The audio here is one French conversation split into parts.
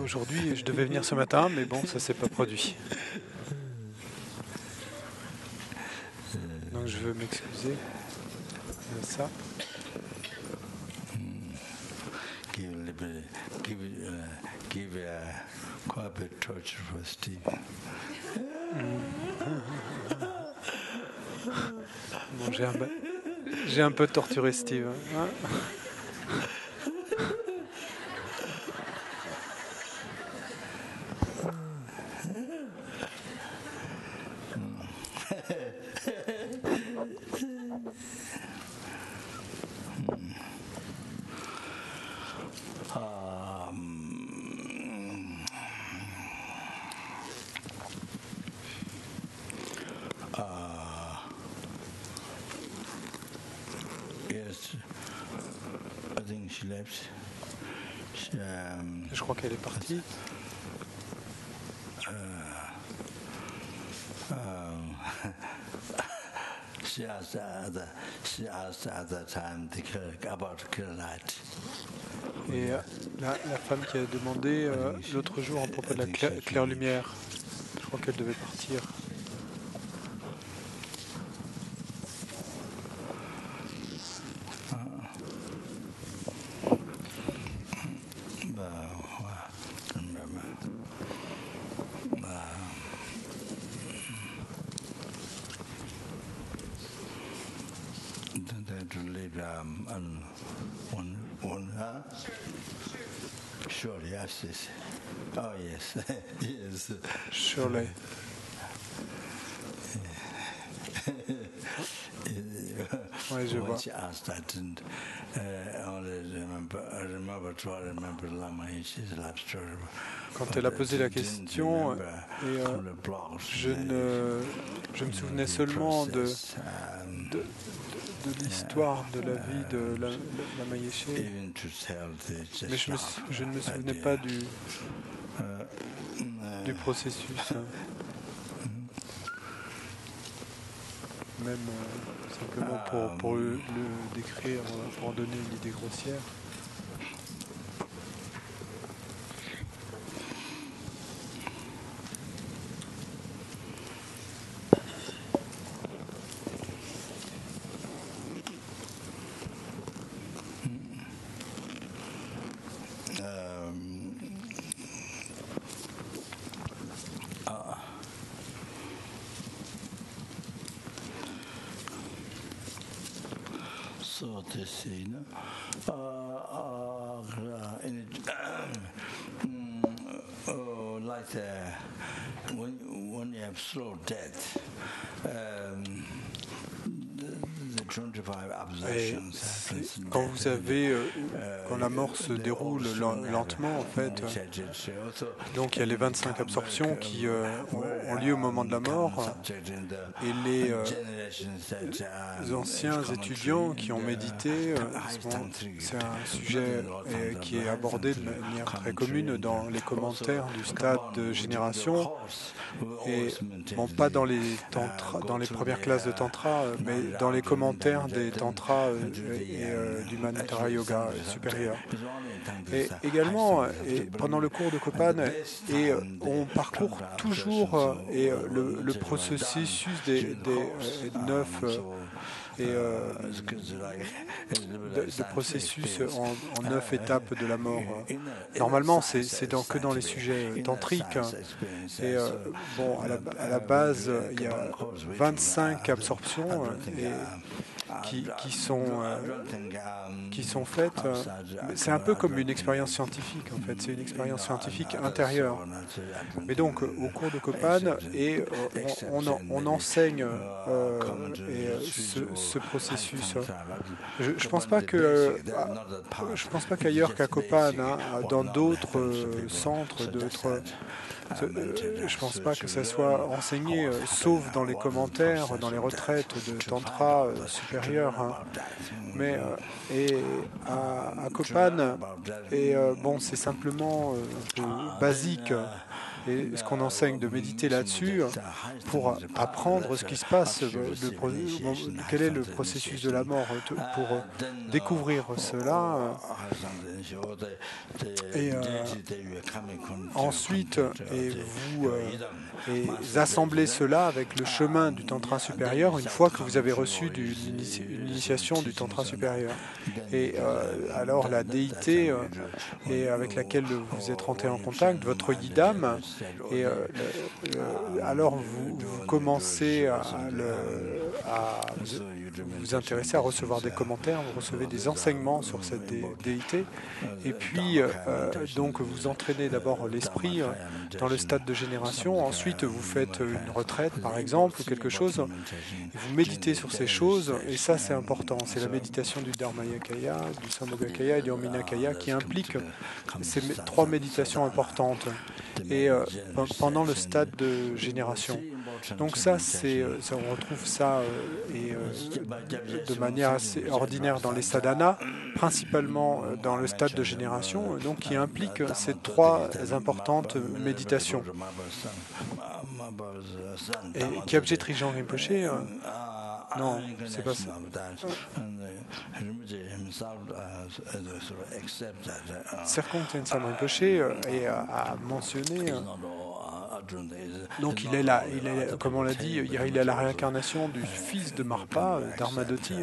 aujourd'hui, je devais venir ce matin, mais bon, ça s'est pas produit. Donc je veux m'excuser de ça. Give quite a bit torture for Steve. Bon, j'ai un peu torturé Steve. Hein. Yes, I think she left. Je crois qu'elle est partie. She asked at that time about Keralite. Et la femme qui a demandé l'autre jour à propos de la claire lumière, je crois qu'elle devait partir. Surely, yes. Oh, yes. Yes. Surely. Oui, je vois. Quand elle a posé la question, je me souvenais seulement de l'histoire de la vie de Lama Yeshe, mais je ne me souvenais pas du processus. Même simplement pour le décrire, pour en donner une idée grossière. When you have slow death, Et quand vous avez, quand la mort se déroule lentement, en fait, donc il y a les 25 absorptions qui ont lieu au moment de la mort, et les anciens étudiants qui ont médité, c'est un sujet qui est abordé de manière très commune dans les commentaires du stade de génération, et bon, pas dans les premières classes de tantra, mais dans les commentaires des tantras et du mantra yoga supérieur. Et également, pendant le cours de Kopan, on parcourt toujours le processus des 9 de processus en 9 étapes de la mort. Normalement, c'est que dans les sujets tantriques. Et bon, à la base, il y a 25 absorptions qui sont faites. C'est un peu comme une expérience scientifique, en fait. C'est une expérience scientifique intérieure. Mais donc, au cours de Kopan, on enseigne ce processus. Je pense pas qu'ailleurs qu'à Kopan, dans d'autres centres, je pense pas que ça soit enseigné, sauf dans les commentaires, dans les retraites de tantra supérieures. Mais à Kopan, bon, c'est simplement un peu basique. Et ce qu'on enseigne de méditer là-dessus pour apprendre ce qui se passe, quel est le processus de la mort, pour découvrir cela. Et ensuite, vous assemblez cela avec le chemin du tantra supérieur une fois que vous avez reçu une initiation du tantra supérieur. Et alors la déité et avec laquelle vous êtes rentré en contact, votre yidam, et alors vous commencez à vous intéresser à recevoir des commentaires, vous recevez des enseignements sur cette déité, et puis donc vous entraînez d'abord l'esprit dans le stade de génération, ensuite vous faites une retraite par exemple, ou quelque chose, et vous méditez sur ces choses, et ça c'est important, c'est la méditation du Dharmakaya, du Sambhogakaya et du Amminakaya qui implique ces trois méditations importantes, et pendant le stade de génération. Donc ça, on retrouve ça de manière assez ordinaire dans les sadhanas, principalement dans le stade de génération, donc qui implique ces trois importantes méditations. Et Kyabje Trijang Rinpoche, non, c'est pas ça. Serkong Tensam Rinpoche a mentionné. Donc il est là, comme on l'a dit, il est la réincarnation du fils de Marpa, Dharmadoti.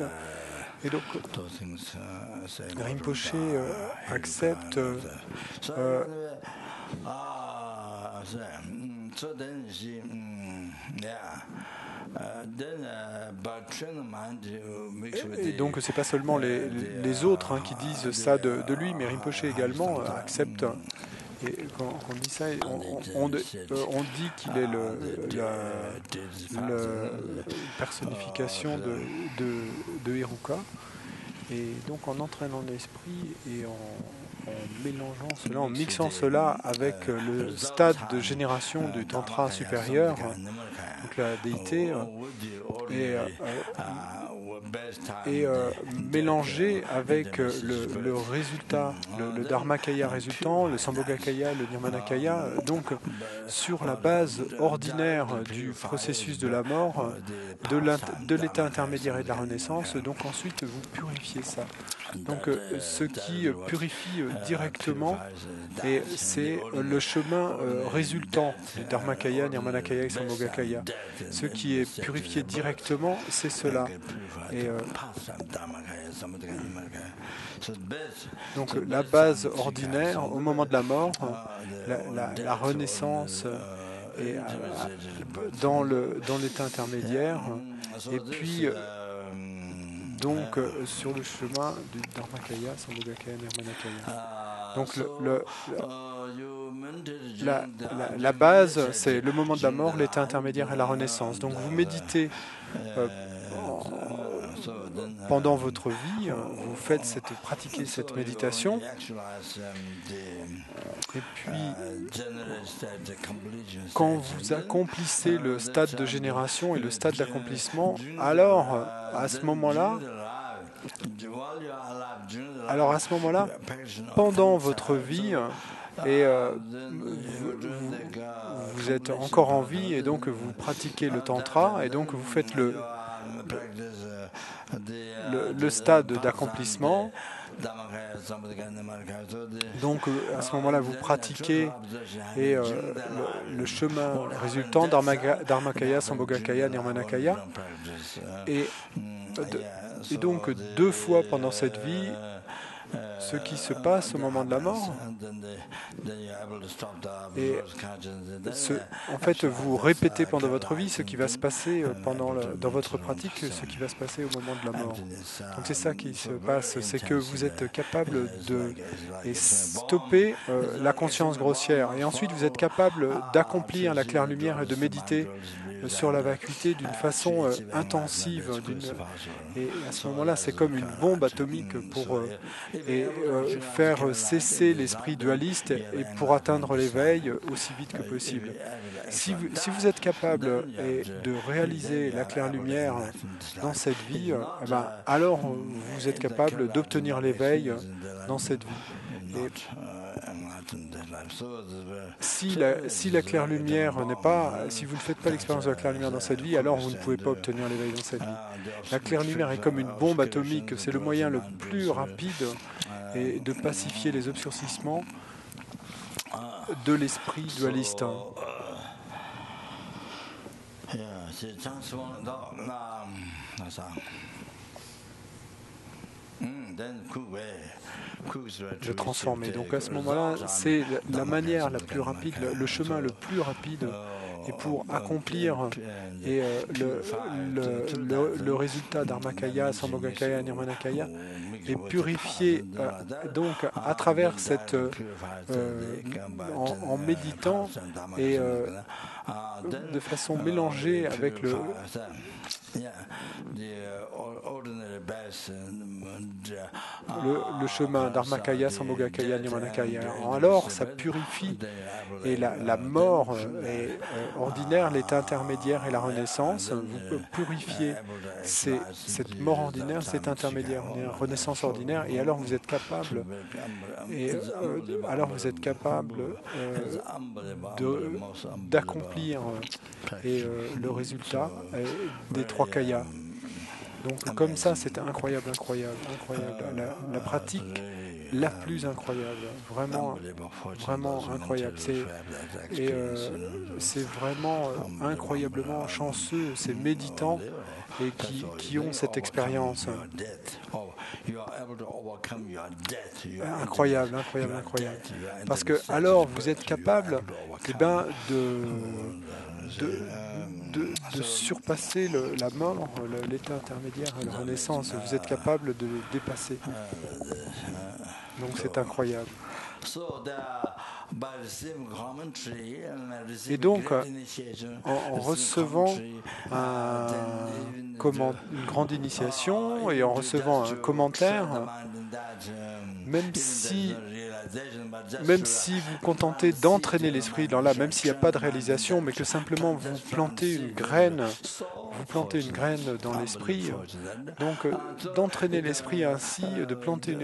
Et donc Rinpoche accepte et donc c'est pas seulement les autres qui disent ça de lui, mais Rinpoche également accepte. Et quand on dit ça, on dit qu'il est la personnification de Heruka. Et donc en entraînant l'esprit et en mélangeant cela, en mixant cela avec le stade de génération du tantra supérieur, donc la déité, et mélanger avec le résultat, le Dharmakaya résultant, le Sambhogakaya, le Nirmanakaya, donc sur la base ordinaire du processus de la mort, de l'état intermédiaire et de la renaissance, donc ensuite vous purifiez ça. Donc ce qui purifie directement, et c'est le chemin résultant du Dharmakaya, Nirmanakaya et Sambhogakaya. Ce qui est purifié directement, c'est cela. Et donc la base ordinaire, au moment de la mort, la renaissance est dans l'état intermédiaire, et puis donc sur le chemin du Dharmakaya, Sambhogakaya, Nirmanakaya. Donc la base, c'est le moment de la mort, l'état intermédiaire et la renaissance. Donc vous méditez pendant votre vie, vous pratiquez cette méditation, et puis quand vous accomplissez le stade de génération et le stade d'accomplissement, alors à ce moment-là, pendant votre vie, et vous êtes encore en vie, et donc vous pratiquez le tantra, et donc vous faites le stade d'accomplissement. Donc à ce moment-là, vous pratiquez et le chemin résultant, Dharmakaya, Sambhogakaya, Nirmanakaya. Et donc 2 fois pendant cette vie, ce qui se passe au moment de la mort. Et en fait, vous répétez pendant votre vie ce qui va se passer dans votre pratique, ce qui va se passer au moment de la mort. Donc c'est ça qui se passe, c'est que vous êtes capable de stopper la conscience grossière. Et ensuite, vous êtes capable d'accomplir la claire lumière et de méditer sur la vacuité d'une façon intensive. Et à ce moment-là, c'est comme une bombe atomique pour faire cesser l'esprit dualiste et pour atteindre l'éveil aussi vite que possible. Si vous êtes capable de réaliser la claire lumière dans cette vie, alors vous êtes capable d'obtenir l'éveil dans cette vie. Si la claire-lumière n'est pas, si vous ne faites pas l'expérience de la claire-lumière dans cette vie, alors vous ne pouvez pas obtenir l'éveil dans cette vie. La claire-lumière est comme une bombe atomique, c'est le moyen le plus rapide et de pacifier les obscurcissements de l'esprit dualiste. De transformer. Donc à ce moment-là, c'est la manière la plus rapide, le chemin le plus rapide, et pour accomplir le résultat d'Armakaya, Sambhogakaya, Nirmanakaya, et purifier donc à travers cette en méditant et de façon mélangée avec le chemin d'Armakaya, Sambhogakaya, Nirmanakaya. Alors, ça purifie et la mort est ordinaire, l'état intermédiaire et la renaissance. Vous purifiez cette mort ordinaire, cet intermédiaire, renaissance ordinaire, et alors vous êtes capable, d'accomplir le résultat des trois kayas. Donc comme ça, c'est incroyable. La pratique la plus incroyable, vraiment incroyable. C'est vraiment incroyablement chanceux, ces méditants et qui ont cette expérience. Incroyable. Parce que alors vous êtes capable de surpasser la mort, l'état intermédiaire et la renaissance. Vous êtes capable de le dépasser. Donc c'est incroyable. Et donc, en recevant une grande initiation et en recevant un commentaire, même si vous contentez d'entraîner l'esprit dans là, même s'il n'y a pas de réalisation, mais que simplement vous plantez une graine dans l'esprit, donc d'entraîner l'esprit ainsi, de planter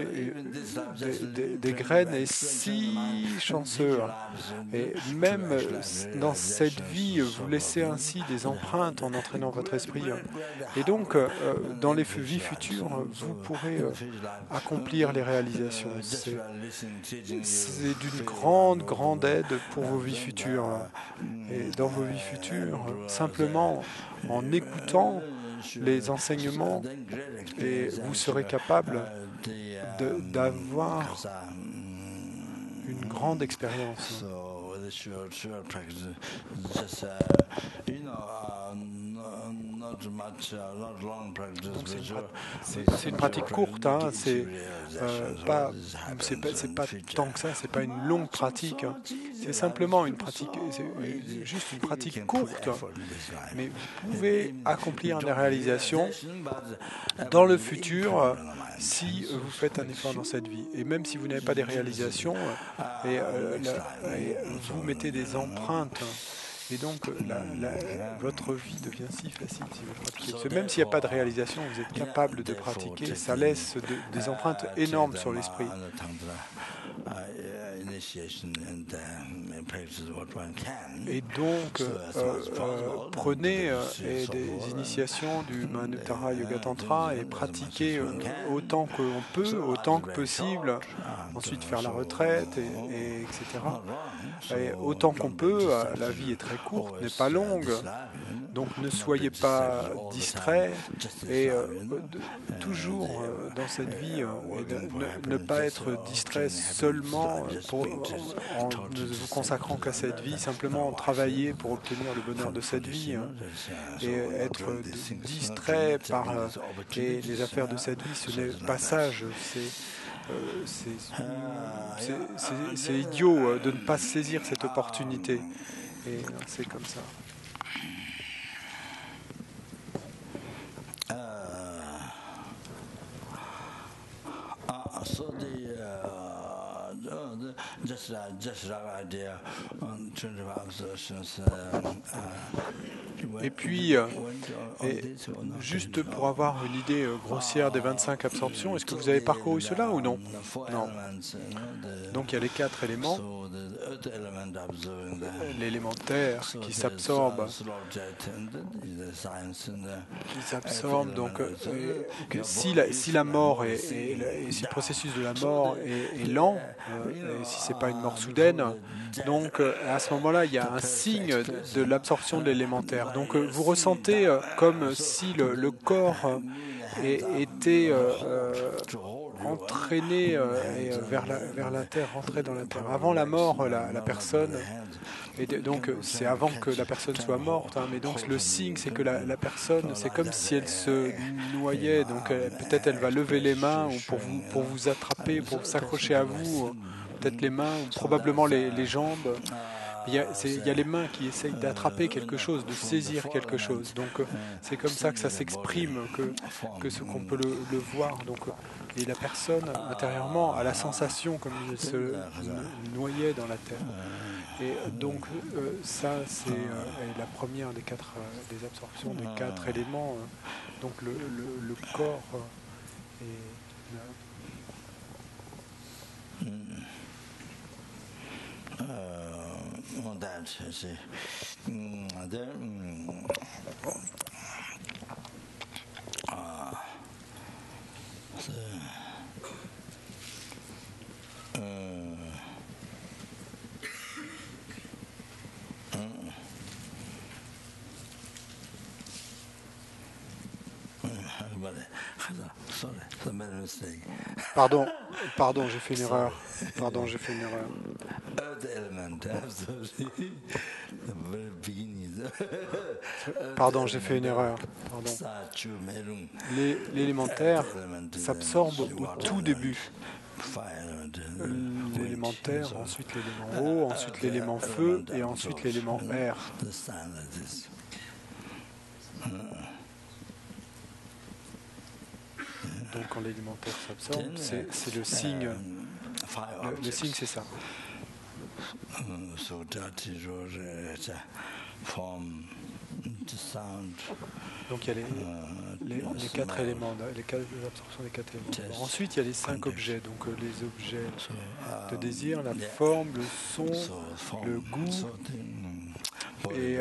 des graines est si chanceux. Et même dans cette vie, vous laissez ainsi des empreintes en entraînant votre esprit. Et donc, dans les vies futures, vous pourrez accomplir les réalisations. C'est d'une grande aide pour vos vies futures. Et dans vos vies futures, simplement en écoutant les enseignements, et vous serez capable d'avoir une grande expérience. C'est une pratique courte, hein, c'est pas tant que ça, c'est pas une longue pratique, hein. C'est simplement une pratique, c'est juste une pratique courte, mais vous pouvez accomplir des réalisations dans le futur si vous faites un effort dans cette vie. Et même si vous n'avez pas des réalisations, et vous mettez des empreintes. Et donc, votre vie devient si facile si vous pratiquez. Parce que même s'il n'y a pas de réalisation, vous êtes capable de pratiquer. Ça laisse des empreintes énormes sur l'esprit. Et donc, prenez des initiations du Manuttara Yoga Tantra et pratiquez autant qu'on peut, autant que possible. Ensuite, faire la retraite, etc. Et autant qu'on peut, la vie est très courte, n'est pas longue. Donc, ne soyez pas distraits et toujours dans cette vie, ne pas être distrait seulement en ne vous consacrant qu'à cette vie, simplement travailler pour obtenir le bonheur de cette vie, et être distrait par les affaires de cette vie, ce n'est pas sage, c'est idiot de ne pas saisir cette opportunité, et c'est comme ça. So just idea on 25 assertions. Et puis, juste pour avoir une idée grossière des 25 absorptions, est-ce que vous avez parcouru cela ou non? Non. Donc il y a les 4 éléments. L'élémentaire qui s'absorbe. Donc si la mort et si le processus de la mort est lent, et si c'est pas une mort soudaine, donc à ce moment-là il y a un signe de l'absorption de l'élémentaire. Donc vous ressentez comme si le corps était entraîné vers la terre, rentré dans la terre. Avant la mort, la personne, donc c'est avant que la personne soit morte, hein, mais donc le signe c'est que la personne, c'est comme si elle se noyait, donc peut-être elle va lever les mains ou pour vous attraper, pour s'accrocher à vous, peut-être les mains, ou probablement les jambes. Il y a les mains qui essayent d'attraper quelque chose, de saisir quelque chose. Donc c'est comme ça que ça s'exprime, que ce qu'on peut le voir. Donc, et la personne intérieurement a la sensation comme si elle se noyait dans la terre. Et donc ça c'est la première des 4 des absorptions des 4 éléments. Donc le corps Pardon, j'ai fait une erreur. Pardon, j'ai fait une erreur. L'élémentaire s'absorbe au tout début. L'élémentaire, ensuite l'élément eau, ensuite l'élément feu et ensuite l'élément air. Donc quand l'élémentaire s'absorbe, c'est le signe. Le signe, c'est ça. Donc il y a les 4 éléments, l'absorption des 4 éléments. Alors, ensuite, il y a les 5 objets. Donc les objets de désir, la forme, le son, le goût et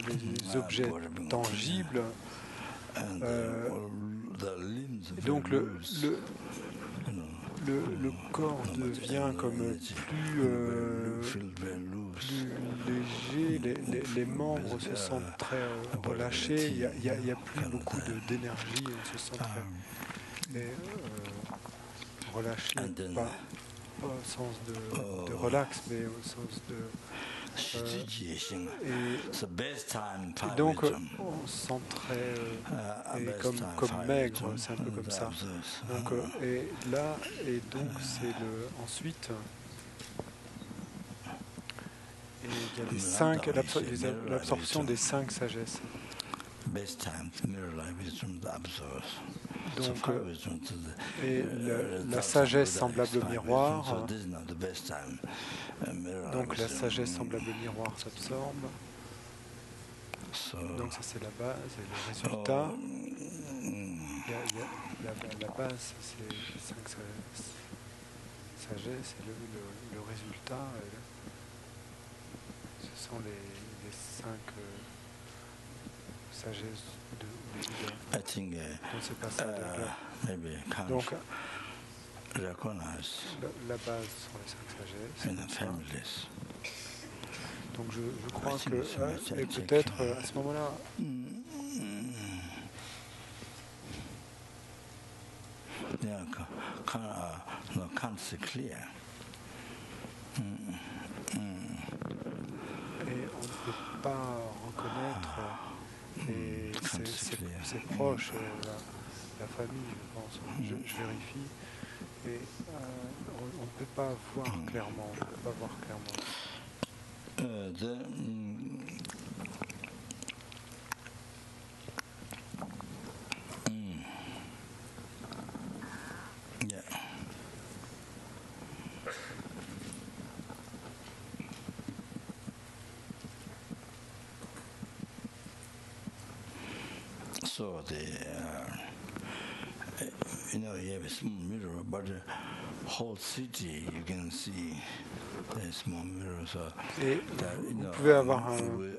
les objets tangibles. Donc le corps devient comme plus léger, les membres se sentent très relâchés, il y a plus beaucoup d'énergie, on se sent très relâché, pas au sens de relax, mais au sens de... et donc on se sent très comme maigre, c'est un peu comme ça. Donc et là donc c'est ensuite et il y a les 5 l'absorption des 5 sagesses. Donc, et la sagesse semblable au miroir. Donc la sagesse semblable au miroir s'absorbe. Donc ça c'est la base et le résultat. La base c'est les 5 sagesses et le résultat. Ce sont les 5 sagesse de Bouddha. Donc c'est pas ça. Donc la base sont les 5 sagesses. Donc je crois que et peut-être à ce moment-là. Et on ne peut pas reconnaître ses proches, la famille, je pense. Je vérifie. Et on ne peut pas voir clairement. also you have a small mirror, but the whole city you can see the small mirror. So Et vous pouvez avoir un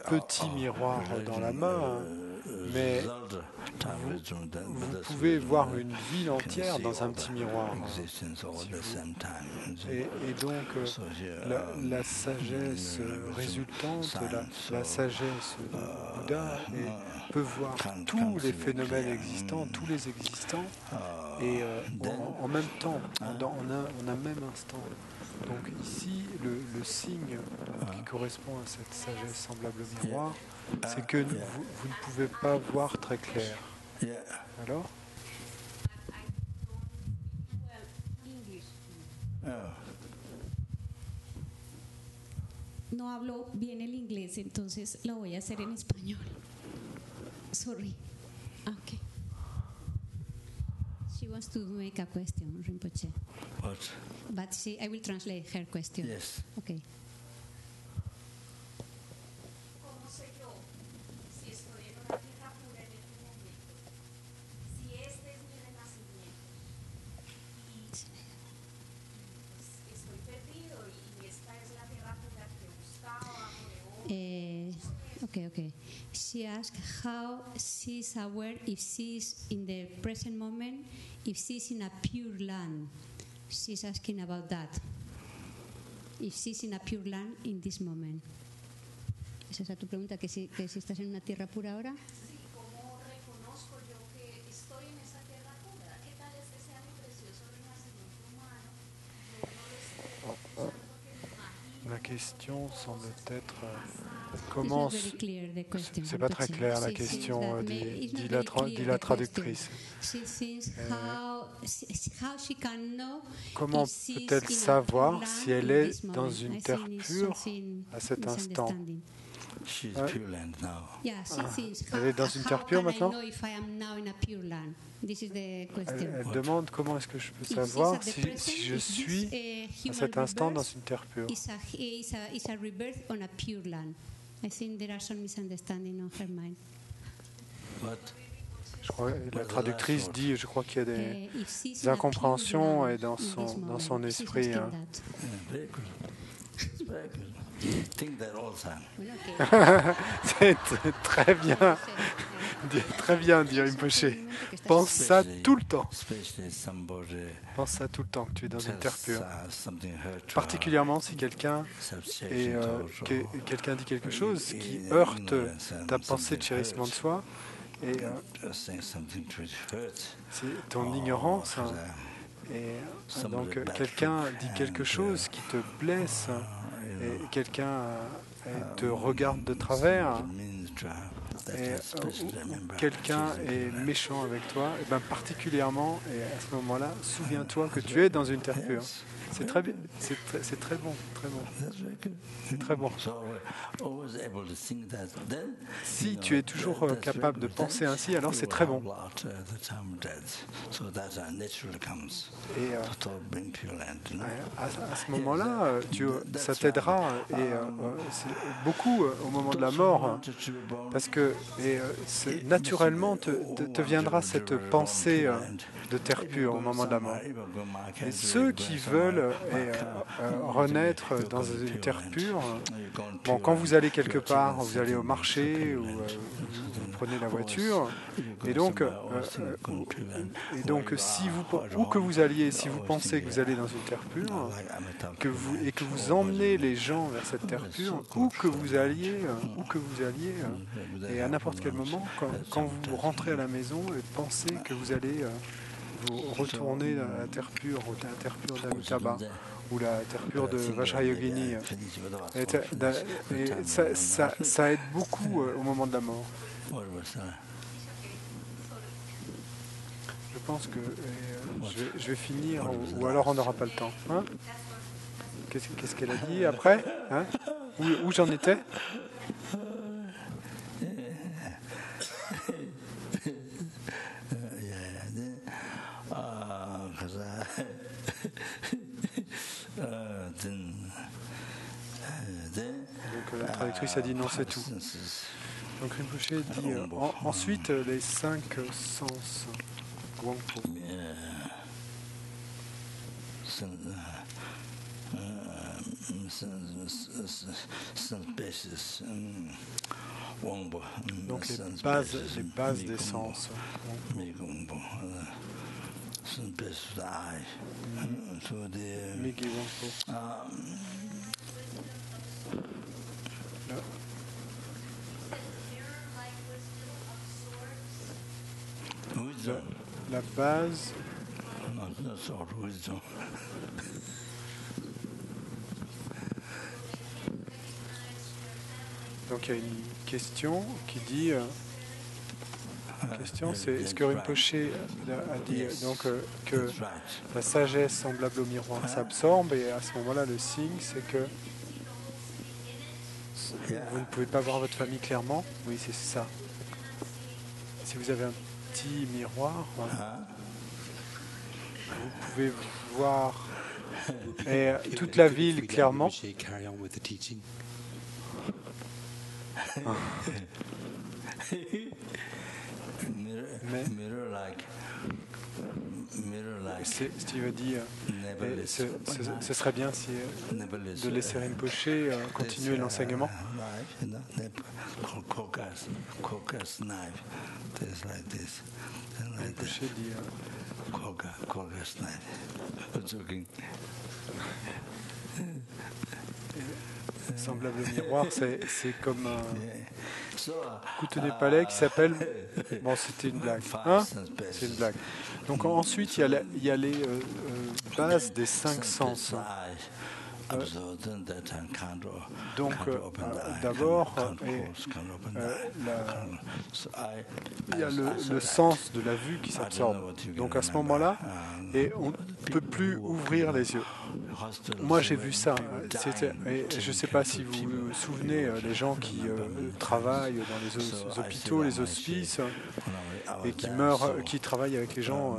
petit miroir dans la main, mais vous pouvez voir une ville entière dans un petit miroir. Et donc, la sagesse résultante, la sagesse du Bouddha peut voir tous les phénomènes existants, tous les existants, et en même temps, en un même instant. Donc ici, le signe qui correspond à cette sagesse semblable au miroir, c'est que vous ne pouvez pas voir très clair. Alors? No hablo bien el inglés, entonces lo voy a hacer en español. Sorry. Okay. She wants to make a question, Rinpoche. What? But I will translate her question. Yes. Okay. ¿Cómo sé yo si estoy en una tierra pura en este momento? Si este es mi renacimiento y pues estoy perdido y esta es la tierra pura que buscaba, Okay. She asked how she's aware if she's in the present moment, if she's in a pure land. She's asking about that. If she's in a pure land in this moment. ¿Es esa tu pregunta? ¿Que si estás en una tierra pura ahora? sí, ¿cómo reconozco yo que estoy en esa tierra pura? ¿Qué tal este sea mi precioso renacimiento humano? Yo no lo estoy usando que me imagino. La question semble être comment... C'est pas très clair la question, dit la traductrice. Comment peut-elle savoir si elle est dans une terre pure à cet instant? Elle est dans une terre pure maintenant? Elle demande comment est-ce que je peux savoir si je suis à cet instant dans une terre pure. Je crois, la traductrice dit, je crois qu'il y a des incompréhensions et dans son esprit. Hein. C'est très bien. Très bien, dit Rinpoche. Pense ça tout le temps. Pense ça tout le temps, que tu es dans une terre pure. Particulièrement si quelqu'un dit quelque chose qui heurte ta pensée de chérissement de soi. Et c'est ton ignorance. Hein. Et donc quelqu'un dit quelque chose qui te blesse et quelqu'un te regarde de travers. Et quelqu'un est méchant avec toi, et ben particulièrement, et à ce moment-là, souviens-toi que tu es dans une terre pure. C'est très bien, c'est très bon, très bon. C'est très bon. Si tu es toujours capable de penser ainsi, alors c'est très bon. Et à ce moment-là, ça t'aidera et beaucoup au moment de la mort, parce que naturellement te viendra cette pensée de terre pure au moment de la mort. Et ceux qui veulent renaître dans une terre pure, bon, quand vous allez quelque part, vous allez au marché ou vous prenez la voiture, et donc si où que vous alliez, si vous pensez que vous allez dans une terre pure, et que vous emmenez les gens vers cette terre pure, où que vous alliez, et à n'importe quel moment, quand vous rentrez à la maison, et pensez que vous allez vous retourner dans la terre pure, la terre pure d'Amitabha, ou la terre pure de Vajrayogini. Et ça aide beaucoup au moment de la mort. Je pense que je vais finir, ou alors on n'aura pas le temps. Hein? Qu'est-ce qu'elle a dit après, hein? Où j'en étais? Donc la traductrice a dit non, c'est tout. Donc Rinpoche dit ensuite les 5 sens. Wangpo. Donc les bases des sens. Migi Wangpo. La base. Donc il y a une question qui dit. La question c'est est-ce que Rinpoche a dit donc que la sagesse semblable au miroir s'absorbe et à ce moment-là le signe c'est que vous ne pouvez pas voir votre famille clairement. Oui, c'est ça. Si vous avez un petit miroir, vous pouvez voir toute la ville clairement. Steve a dit ce serait bien si de laisser Rinpoche continuer l'enseignement. Rinpoche dit semblable au miroir, c'est comme un couteau des palais qui s'appelle... Bon, c'était une blague. Hein? C'est une blague. Donc ensuite, il y a les bases des 5 sens. Donc d'abord, il y a le sens de la vue qui s'absorbe. Donc à ce moment-là, et on ne peut plus ouvrir les yeux. Moi j'ai vu ça. Et je ne sais pas si vous vous souvenez, les gens qui travaillent dans les hôpitaux, les hospices, et qui meurent, qui travaillent avec les gens,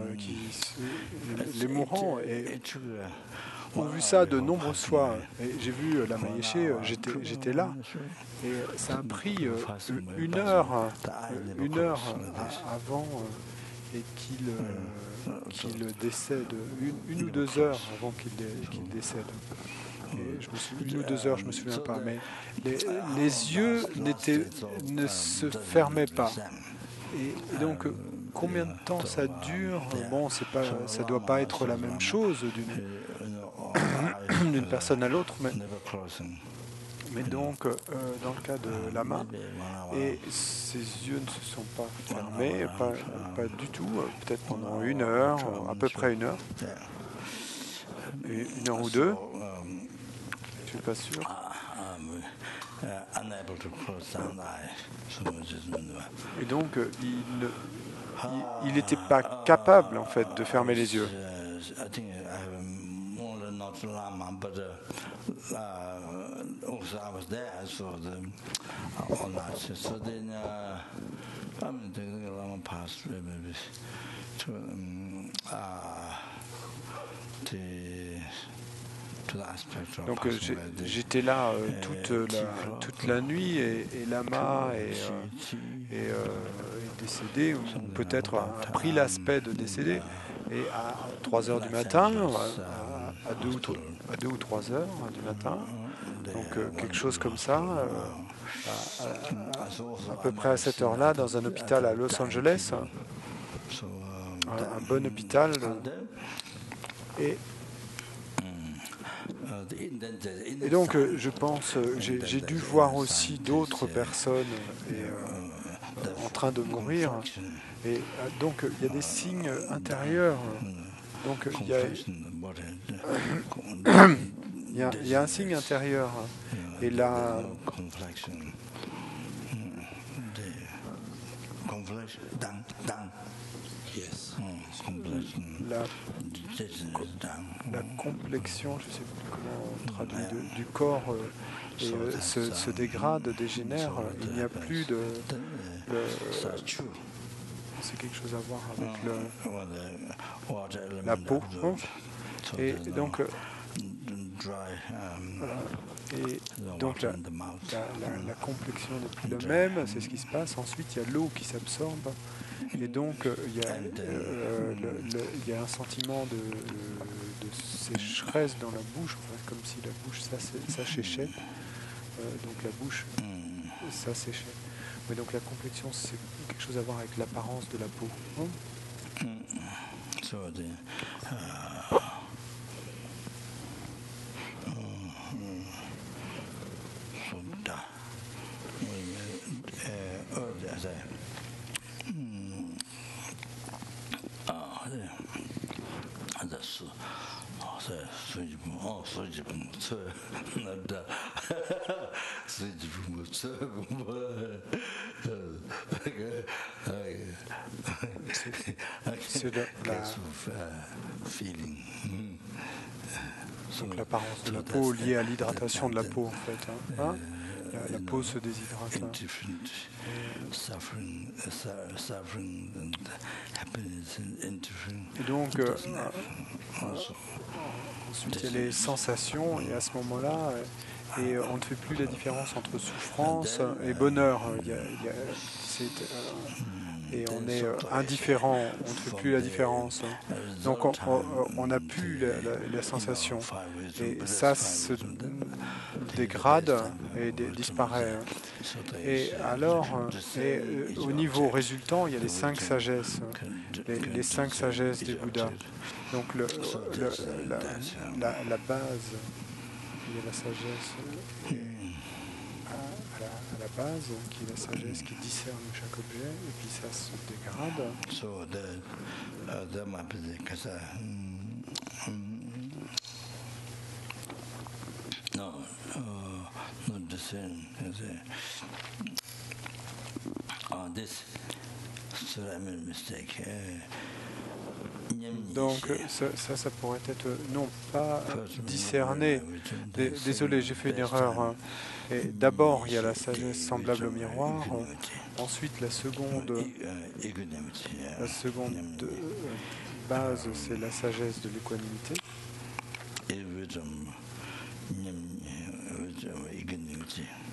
les mourants. Et ont vu ça de nombreuses fois. Et j'ai vu la Mayeshe, j'étais là. Et ça a pris une heure avant et qu'il décède, une ou 2 heures avant qu'il décède. Et une ou 2 heures, je ne me souviens pas. Mais les yeux ne se fermaient pas. Et donc, combien de temps ça dure? Bon, ça ne doit pas être la même chose d'une personne à l'autre, mais donc dans le cas de Lama, et ses yeux ne se sont pas fermés, pas du tout, peut-être pendant 1 heure, à peu près 1 heure, et 1 heure ou 2, je ne suis pas sûr. Et donc il n'était pas capable en fait de fermer les yeux. Donc j'étais là toute la nuit et Lama est décédé, ou peut-être a pris l'aspect de décédé, et à 3 heures du matin, à 2 ou 3 heures du matin, donc quelque chose comme ça, à peu près à cette heure-là, dans un hôpital à Los Angeles, un bon hôpital, et donc je pense, j'ai dû voir aussi d'autres personnes en train de mourir, et donc il y a des signes intérieurs, donc il y a un signe intérieur, et là la complexion, je ne sais plus comment on traduit, du corps se dégrade, dégénère. Il n'y a plus de... c'est quelque chose à voir avec la peau. Hein. Et donc, Et donc la complexion n'est plus la même, c'est ce qui se passe. Ensuite, il y a l'eau qui s'absorbe. Et donc, il y a un sentiment de sécheresse dans la bouche, enfin, comme si la bouche s'asséchait. Donc la bouche s'asséchait. Mais donc la complexion, c'est quelque chose à voir avec l'apparence de la peau. C'est donc l'apparence de la peau liée à l'hydratation de la peau en fait. La peau se déshydrate. Et donc ensuite il y a les sensations et à ce moment-là on ne fait plus la différence entre souffrance et bonheur. Et on est indifférent, on ne fait plus la différence. Donc on n'a plus la sensation. Et ça se dégrade et disparaît. Et alors, au niveau résultant, il y a les 5 sagesses, les 5 sagesses des Bouddhas. Donc la base, il y a la sagesse à la base, qui est la sagesse qui discerne chaque objet, et puis ça se dégrade. Donc ça pourrait être non pas discerner. Désolé, j'ai fait une erreur. Et d'abord, il y a la sagesse semblable au miroir. Ensuite, la seconde base, c'est la sagesse de l'équanimité.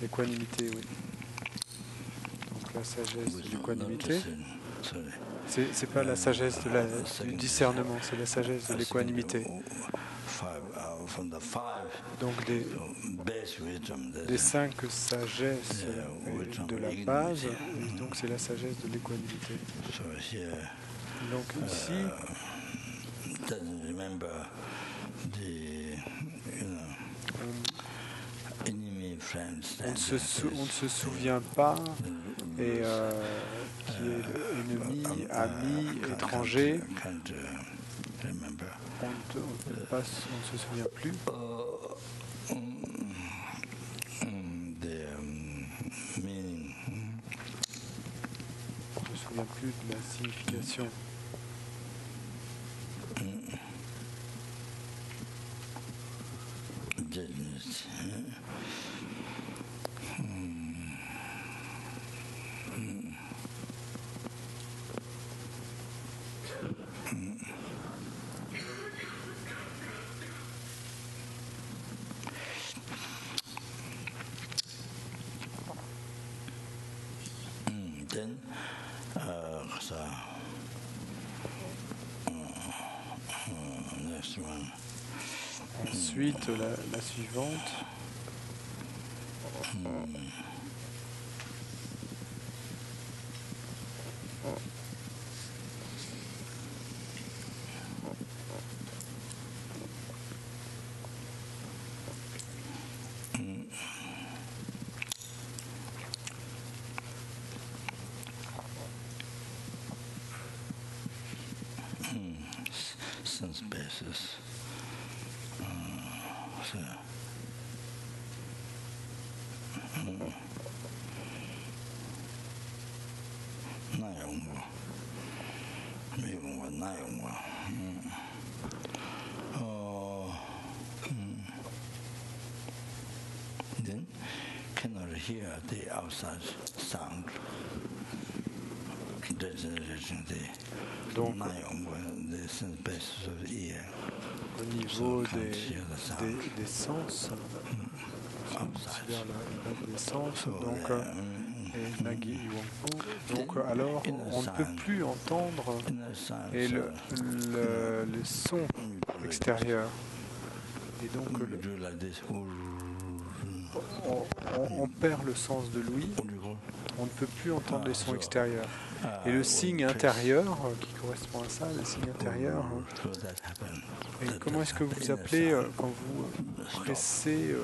L'équanimité, oui. Donc la sagesse de l'équanimité. C'est pas la sagesse du discernement, c'est la sagesse de l'équanimité. Donc des 5 sagesses de la base, et donc c'est la sagesse de l'équanimité. Donc ici, on ne se souvient pas et qui est ennemi, ami, étranger. On ne se souvient plus. On ne se souvient plus de la signification. Ensuite, la suivante. Sense basis. Then cannot hear the outside sound. Donc, au niveau des sens, considère l'adolescence, donc et Nagi Iwampo. Donc alors on ne peut plus entendre et le son extérieur. Et donc on perd le sens de l'ouïe, on ne peut plus entendre les sons extérieurs. Et le signe intérieur, qui correspond à ça, le signe intérieur, et comment est-ce que vous appelez quand vous pressez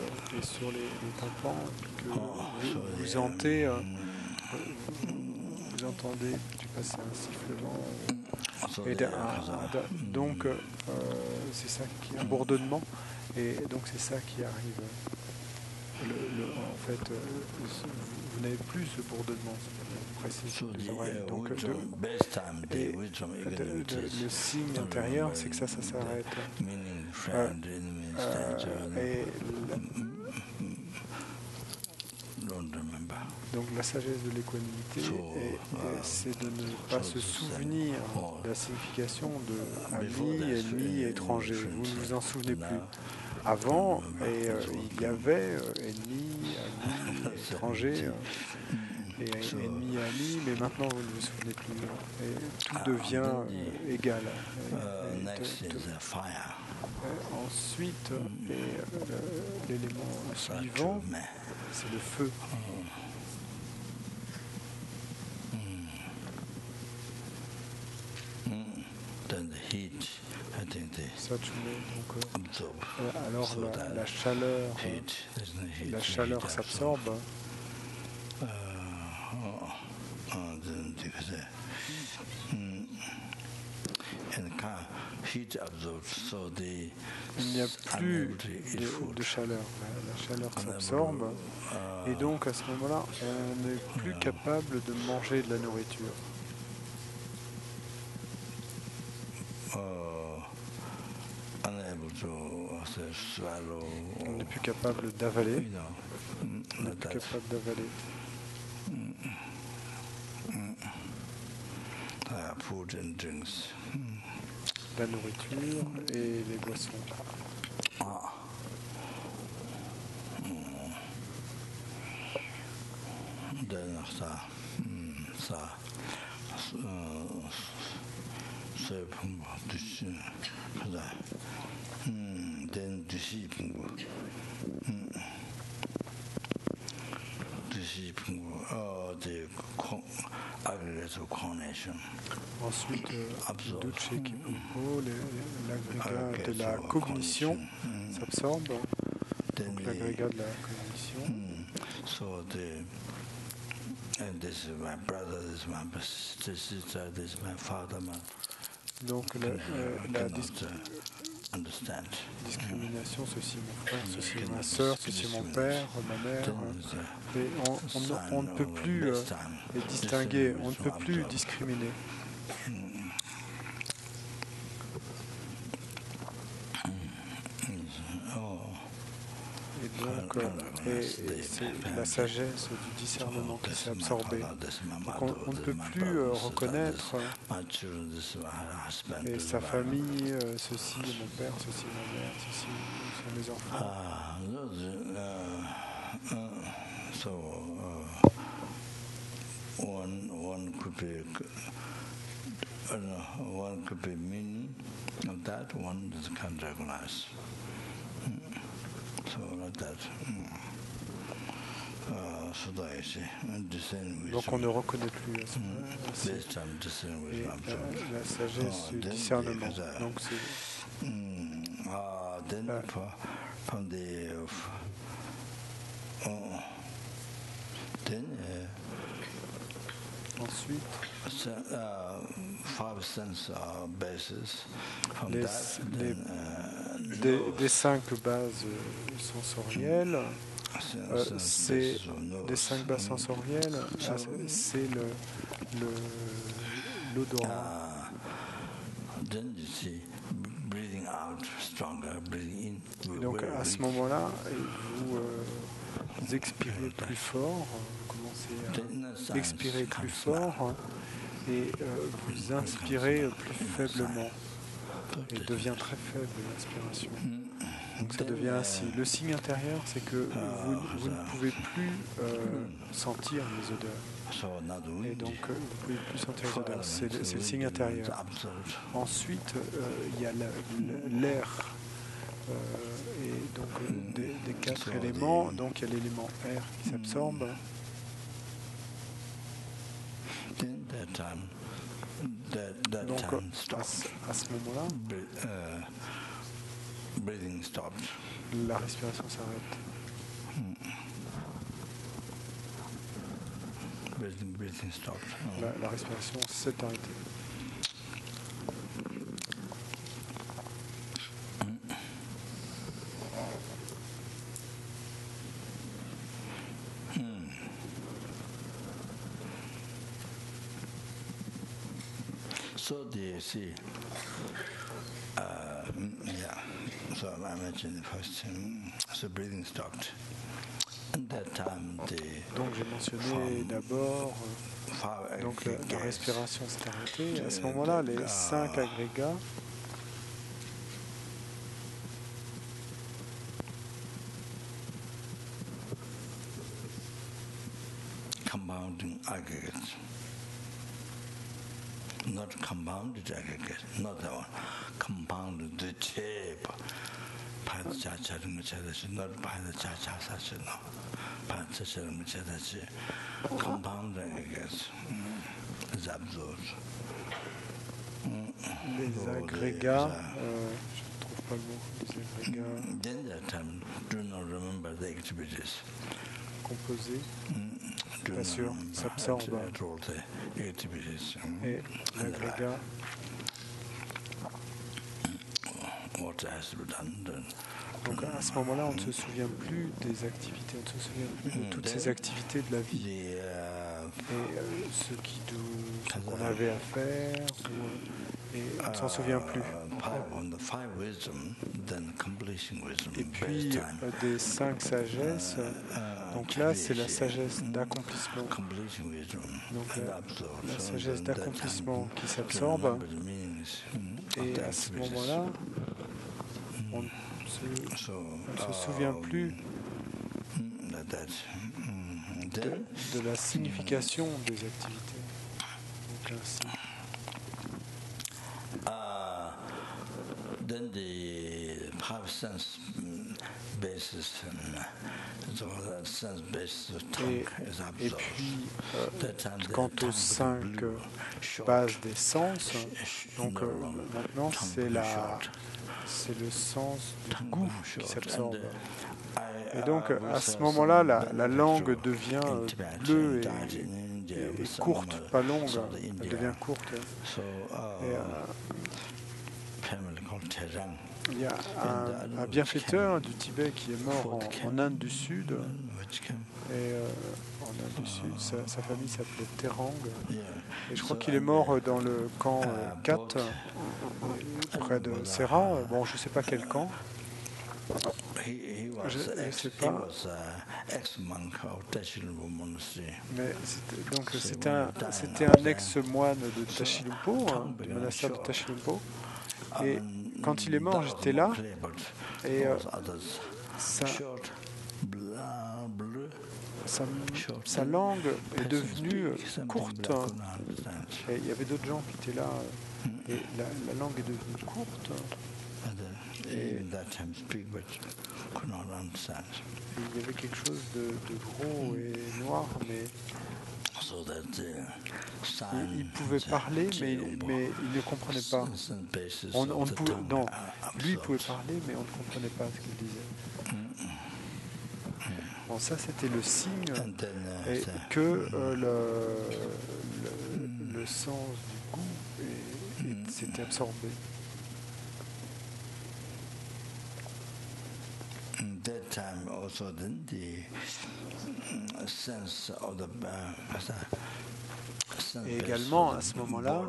sur les tympans, que vous entendez tu passes un sifflement, et donc c'est ça qui est un bourdonnement, et donc c'est ça qui arrive. En fait, vous n'avez plus ce bourdonnement, précis sur les oreilles. Donc, le signe intérieur, c'est que ça s'arrête. Donc la sagesse de l'équanimité, c'est de ne pas se souvenir de la signification de ami, ennemi, étranger. Vous ne vous en souvenez plus. Avant, il y avait ennemi, ami, étranger, et ennemi, ami, mais maintenant vous ne vous souvenez plus. Et tout devient égal. Ensuite, l'élément suivant, c'est le feu. Alors la chaleur s'absorbe. Il n'y a plus de chaleur. La chaleur s'absorbe. Et donc à ce moment-là, on n'est plus capable de manger de la nourriture. On n'est plus capable d'avaler. On n'est plus capable d'avaler. La nourriture et les boissons. Ensuite, Duce Kipumpo, l'agrégat de la cognition s'absorbe. Donc l'agrégat de la cognition. Donc la discrimination, ceci mon frère, ceci ma soeur, ceci mon père, ma mère. Et on ne peut plus les distinguer, on ne peut plus discriminer. Et donc, c'est la sagesse du discernement qui s'est absorbée. Donc on ne peut plus reconnaître et sa famille, ceci est mon père, ceci est ma mère, ceci sont mes enfants. One could be meaning of that, one can't recognize. So like that. Donc on ne reconnaît plus la sagesse du discernement. Donc c'est ensuite des 5 bases sensorielles. C'est des 5 bases sensorielles, c'est l'odorat. Donc à ce moment-là, vous expirez plus fort, vous commencez à expirer plus fort et vous inspirez plus faiblement. Il devient très faible l'inspiration. Donc ça devient ainsi. Le signe intérieur, c'est que vous ne pouvez plus sentir les odeurs. Et donc vous ne pouvez plus sentir les odeurs. C'est le signe intérieur. Ensuite, il y a l'air. Et donc des 4 éléments. Donc il y a l'élément air qui s'absorbe. Donc à ce moment-là, la respiration s'arrête. La respiration s'est arrêtée. So you see, so I imagine first, so breathing stopped. At that time, donc j'ai mentionné d'abord donc la respiration s'est arrêtée. À ce moment-là, les 5 agrégats compounding aggregates. Not compounded aggregate, not the one. Compounded the shape. Not by the cha-cha, no. Compound aggregates is absorbed. Les agrégats, je ne trouve pas le mot, les agrégats. Then that time, do not remember the activities. Composés. Bien sûr, s'absorbe. Et l'agrégat. Donc à ce moment-là, on ne se souvient plus des activités, on ne se souvient plus de toutes ces activités de la vie. Et ce qu'on avait à faire, et on ne s'en souvient plus. Et puis des 5 sagesses, donc là c'est la sagesse d'accomplissement. Donc la sagesse d'accomplissement qui s'absorbe. Et à ce moment-là, on ne se souvient plus de la signification des activités. Donc ainsi. Then the 5 sense basis sense basis et puis quant aux 5 bases des sens, donc maintenant c'est le sens du goût qui s'absorbe. Et donc à ce moment-là, la langue devient bleue et courte, pas longue, elle devient courte. Il y a un bienfaiteur du Tibet qui est mort en Inde du Sud. Et en Inde du Sud, sa famille s'appelait Terang. Et je crois qu'il est mort dans le camp 4, près de Serra. Bon, je ne sais pas quel camp. Je ne sais pas. Mais c'était un ex-moine de Tashilhunpo, du monastère de Tashilhunpo. Et quand il est mort, j'étais là. Et sa langue est devenue courte. Et il y avait d'autres gens qui étaient là. Et la langue est devenue courte. Et il y avait quelque chose de gros et noir, mais il pouvait parler, mais il ne comprenait pas. Non, lui il pouvait parler, mais on ne comprenait pas ce qu'il disait. Bon, ça c'était le signe que le sens du goût s'était absorbé. That time also then the sense of the et également à ce moment-là,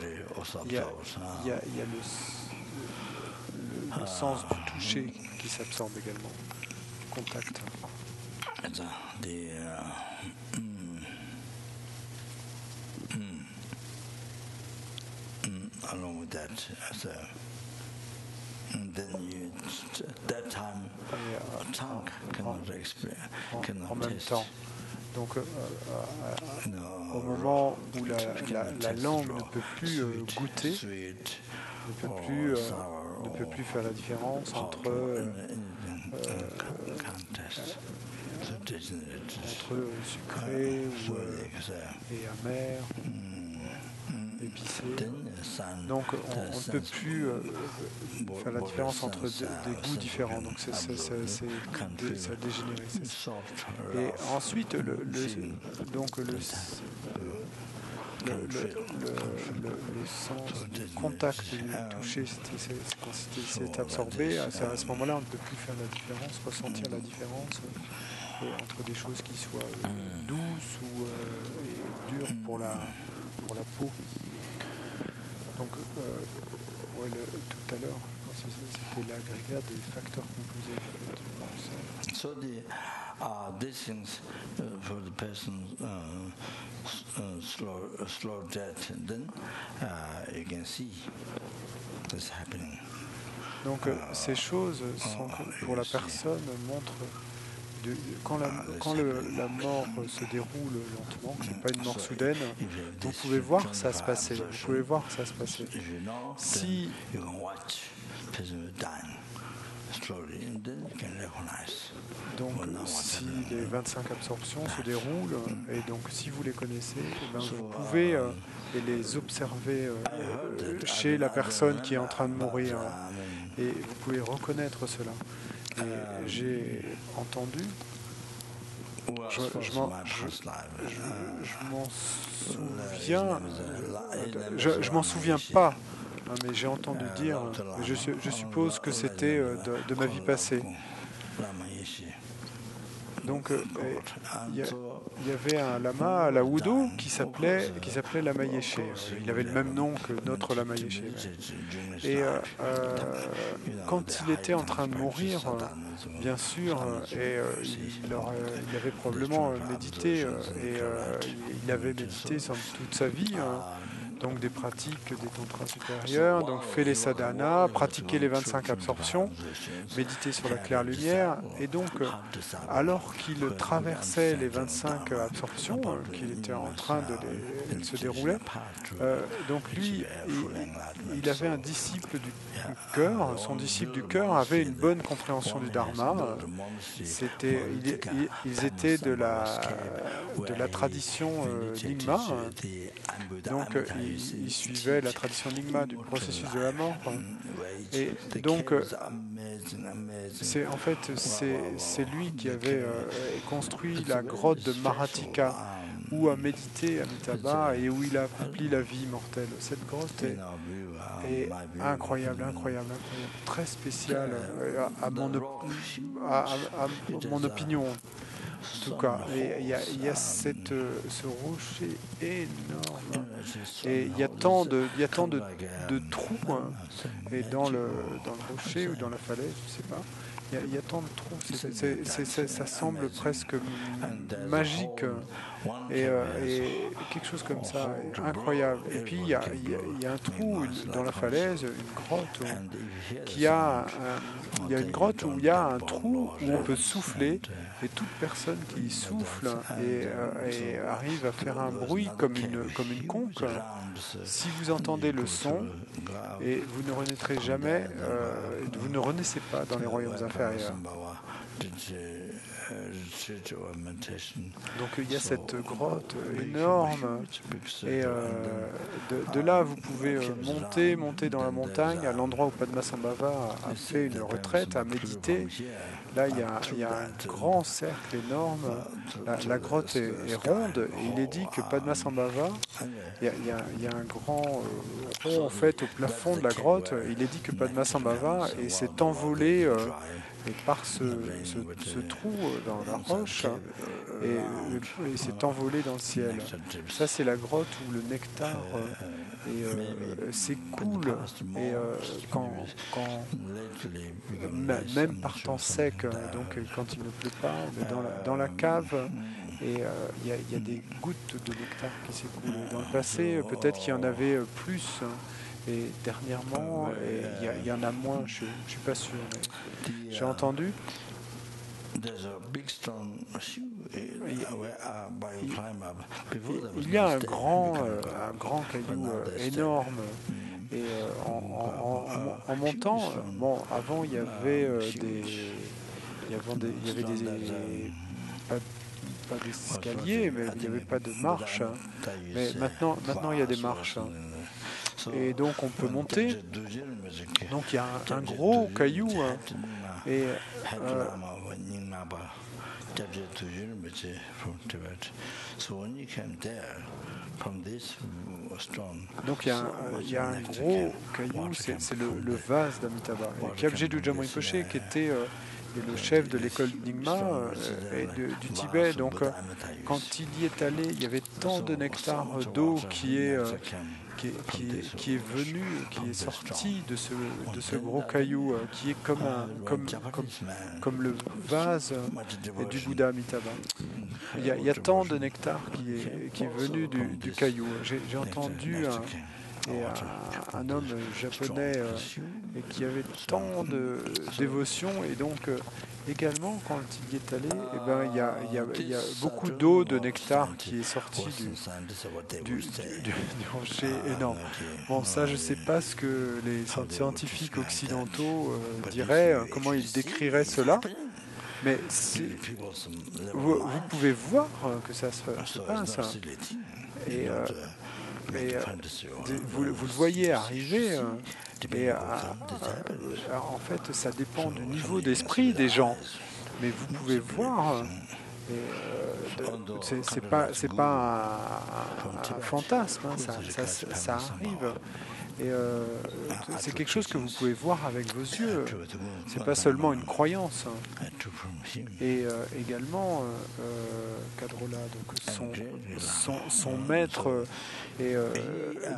il y a le sens du toucher qui s'absorbe également, du contact. Along with that, then that time en même temps. Donc, au moment où la langue ne peut plus goûter, ne peut plus faire la différence entre sucré et amer, épicé. Donc on ne peut plus faire la différence entre des goûts différents. Donc ça a dégénéré. Et ensuite, le sens du contact, du toucher, c'est absorbé. À ce moment-là, on ne peut plus faire la différence, ressentir la différence entre des choses qui soient douces ou dures pour la peau. Donc, tout à l'heure, c'était l'agrégat des facteurs composés. So these things for the person slow death, then you can see this happening. Donc ces choses sont pour la personne montrent quand la mort se déroule lentement, que ce n'est pas une mort soudaine, vous pouvez voir ça se passer. Vous pouvez voir ça se passer. Si donc si les 25 absorptions se déroulent et donc si vous les connaissez, vous pouvez les observer chez la personne qui est en train de mourir et vous pouvez reconnaître cela. Et j'ai entendu, je m'en souviens pas. Mais j'ai entendu dire, je suppose que c'était de ma vie passée. Donc il y avait un lama à la Wudo qui s'appelait Lama Yeshe. Il avait le même nom que notre Lama Yeshe. Et quand il était en train de mourir, bien sûr, et il avait probablement médité, et il avait médité toute sa vie. Donc des pratiques des tantras supérieurs, donc fait les sadhanas, pratiquer les 25 absorptions, méditer sur la claire lumière, et donc alors qu'il traversait les 25 absorptions, qu'il était en train de se dérouler, donc lui, il avait un disciple du cœur, son disciple du cœur avait une bonne compréhension du dharma, ils étaient de la tradition Nyingma, donc il suivait la tradition Nyingma du processus de la mort. Et donc, c'est lui qui avait construit la grotte de Maratika, où a médité Amitabha et où il a accompli la vie immortelle. Cette grotte est incroyable, très spéciale à mon opinion. En tout cas, il y a ce rocher énorme et il y a tant de trous et dans le rocher ou dans la falaise, je ne sais pas. Il y a tant de trous, ça semble presque magique et quelque chose comme ça, incroyable. Et puis il y a un trou dans la falaise, une grotte il y a une grotte où il y a un trou où on peut souffler et toute personne qui souffle et arrive à faire un bruit comme une conque, si vous entendez le son et vous ne renaîtrez jamais, vous ne renaissez pas dans les royaumes inférieurs. Donc il y a cette grotte énorme et de là vous pouvez monter dans la montagne à l'endroit où Padmasambhava a fait une retraite, a médité. Là il y a un grand cercle énorme, la grotte est ronde et il est dit que Padmasambhava, il y a un grand rond en fait au plafond de la grotte, il est dit que Padmasambhava s'est envolé et par ce trou dans la roche et s'est envolé dans le ciel. Ça, c'est la grotte où le nectar s'écoule et même par temps sec, donc quand il ne pleut pas, dans la cave, et il y a des gouttes de nectar qui s'écoulent. Dans le passé, peut-être qu'il y en avait plus. Et dernièrement, il y en a moins, je ne suis pas sûr. Mais j'ai entendu Il y a un grand caillou énorme. Et en montant, bon, avant il y avait pas d'escalier, mais il n'y avait pas de marche. Mais maintenant il y a des marches. Et donc on peut monter. Donc il y a un gros caillou. Et donc il y a un gros caillou, c'est le vase d'Amitabha. Et Kyabje Dujam Rinpoche, qui était le chef de l'école Nyingma et du Tibet, donc quand il y est allé, il y avait tant de nectar d'eau qui est venu, qui est sorti de ce gros caillou, qui est comme le vase du Bouddha Amitabha. Il y a tant de nectar qui est venu du caillou. J'ai entendu un homme japonais et qui avait tant de dévotion, et donc également quand il y est allé, eh ben, il y a beaucoup d'eau, de nectar qui est sorti du rocher énorme. Bon, ça je ne sais pas ce que les scientifiques occidentaux diraient, comment ils décriraient cela, mais vous pouvez voir que ça se passe. Et vous le voyez arriver, et en fait ça dépend du niveau d'esprit des gens, mais vous pouvez voir, c'est pas un fantasme, hein, ça arrive. Et c'est quelque chose que vous pouvez voir avec vos yeux. C'est pas seulement une croyance. Et également, Kadrola, donc son maître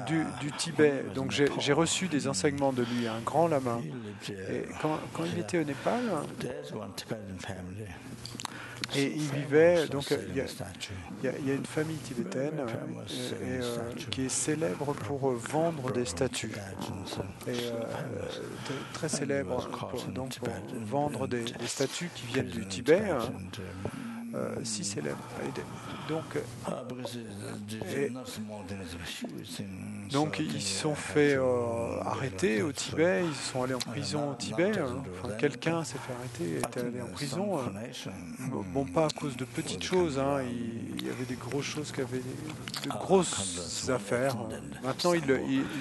du Tibet. Donc j'ai reçu des enseignements de lui, un grand lama. Et quand il était au Népal, et il vivait, donc il y a une famille tibétaine qui est célèbre pour vendre des statues, et très célèbre pour vendre des statues qui viennent du Tibet, si célèbre. Donc ils se sont fait arrêter au Tibet, ils sont allés en prison au Tibet. Enfin, quelqu'un s'est fait arrêter et était allé en prison. Bon, pas à cause de petites choses, hein. Il y avait des grosses choses qui avaient de grosses affaires. Maintenant, il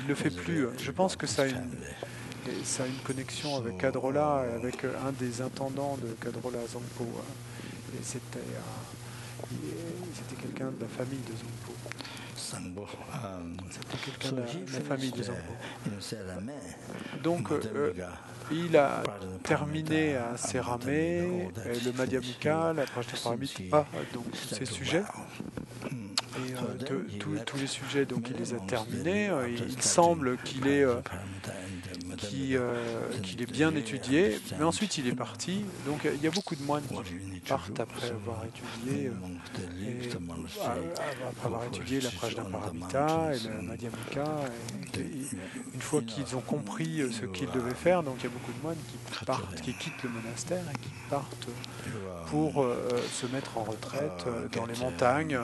le fait plus. Je pense que ça a une connexion avec Kadrola, avec un des intendants de Kadrola, Zangpo. Et c'était quelqu'un de la famille de Zangpo. C'était quelqu'un de la famille de Zangpo. Donc, il a terminé à Séramé, le Madhyamika, la Prajnaparamita, donc tous ces sujets. Et tous les sujets, donc il les a terminés. Il semble qu'il est bien étudié, mais ensuite il est parti. Donc il y a beaucoup de moines qui partent après avoir étudié, après avoir étudié la Prajnaparamita et le Madhyamika. Une fois qu'ils ont compris ce qu'ils devaient faire, donc il y a beaucoup de moines qui quittent le monastère et qui partent pour se mettre en retraite dans les montagnes.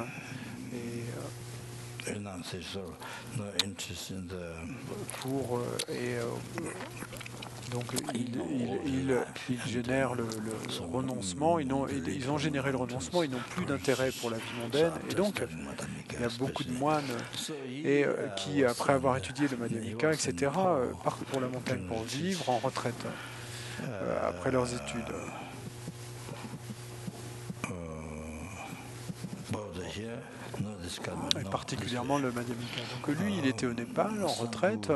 Donc ils génèrent le renoncement, ils ont généré le renoncement, ils n'ont plus d'intérêt pour la vie mondaine, et donc il y a beaucoup de moines qui, après avoir étudié le Madhyamika, etc., partent pour la montagne pour vivre en retraite après leurs études. Et particulièrement le Madhyamika. Donc lui, il était au Népal, en retraite.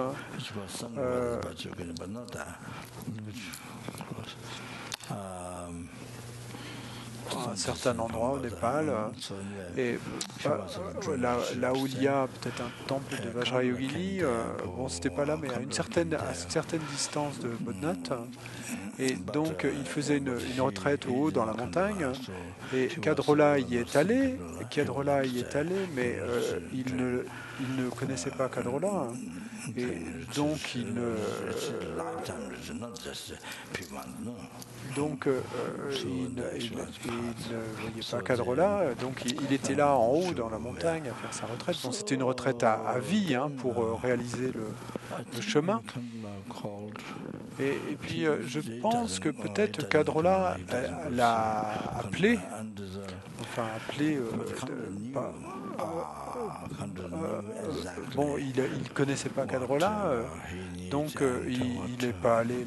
À un certain endroit au Népal. Et là où il y a peut-être un temple de Vajrayogini, bon, c'était pas là, mais à une certaine distance de Bodhnath. Et donc, il faisait une retraite au haut dans la montagne. Et Kadrola y est allé. Mais il ne connaissait pas Kadrola. Et donc il ne voyait pas Kadrola, donc il était là en haut dans la montagne à faire sa retraite. Bon, c'était une retraite à vie pour réaliser le chemin. Et puis je pense que peut-être Kadrola l'a appelé, bon, il ne connaissait pas Kadrola, donc il n'est pas allé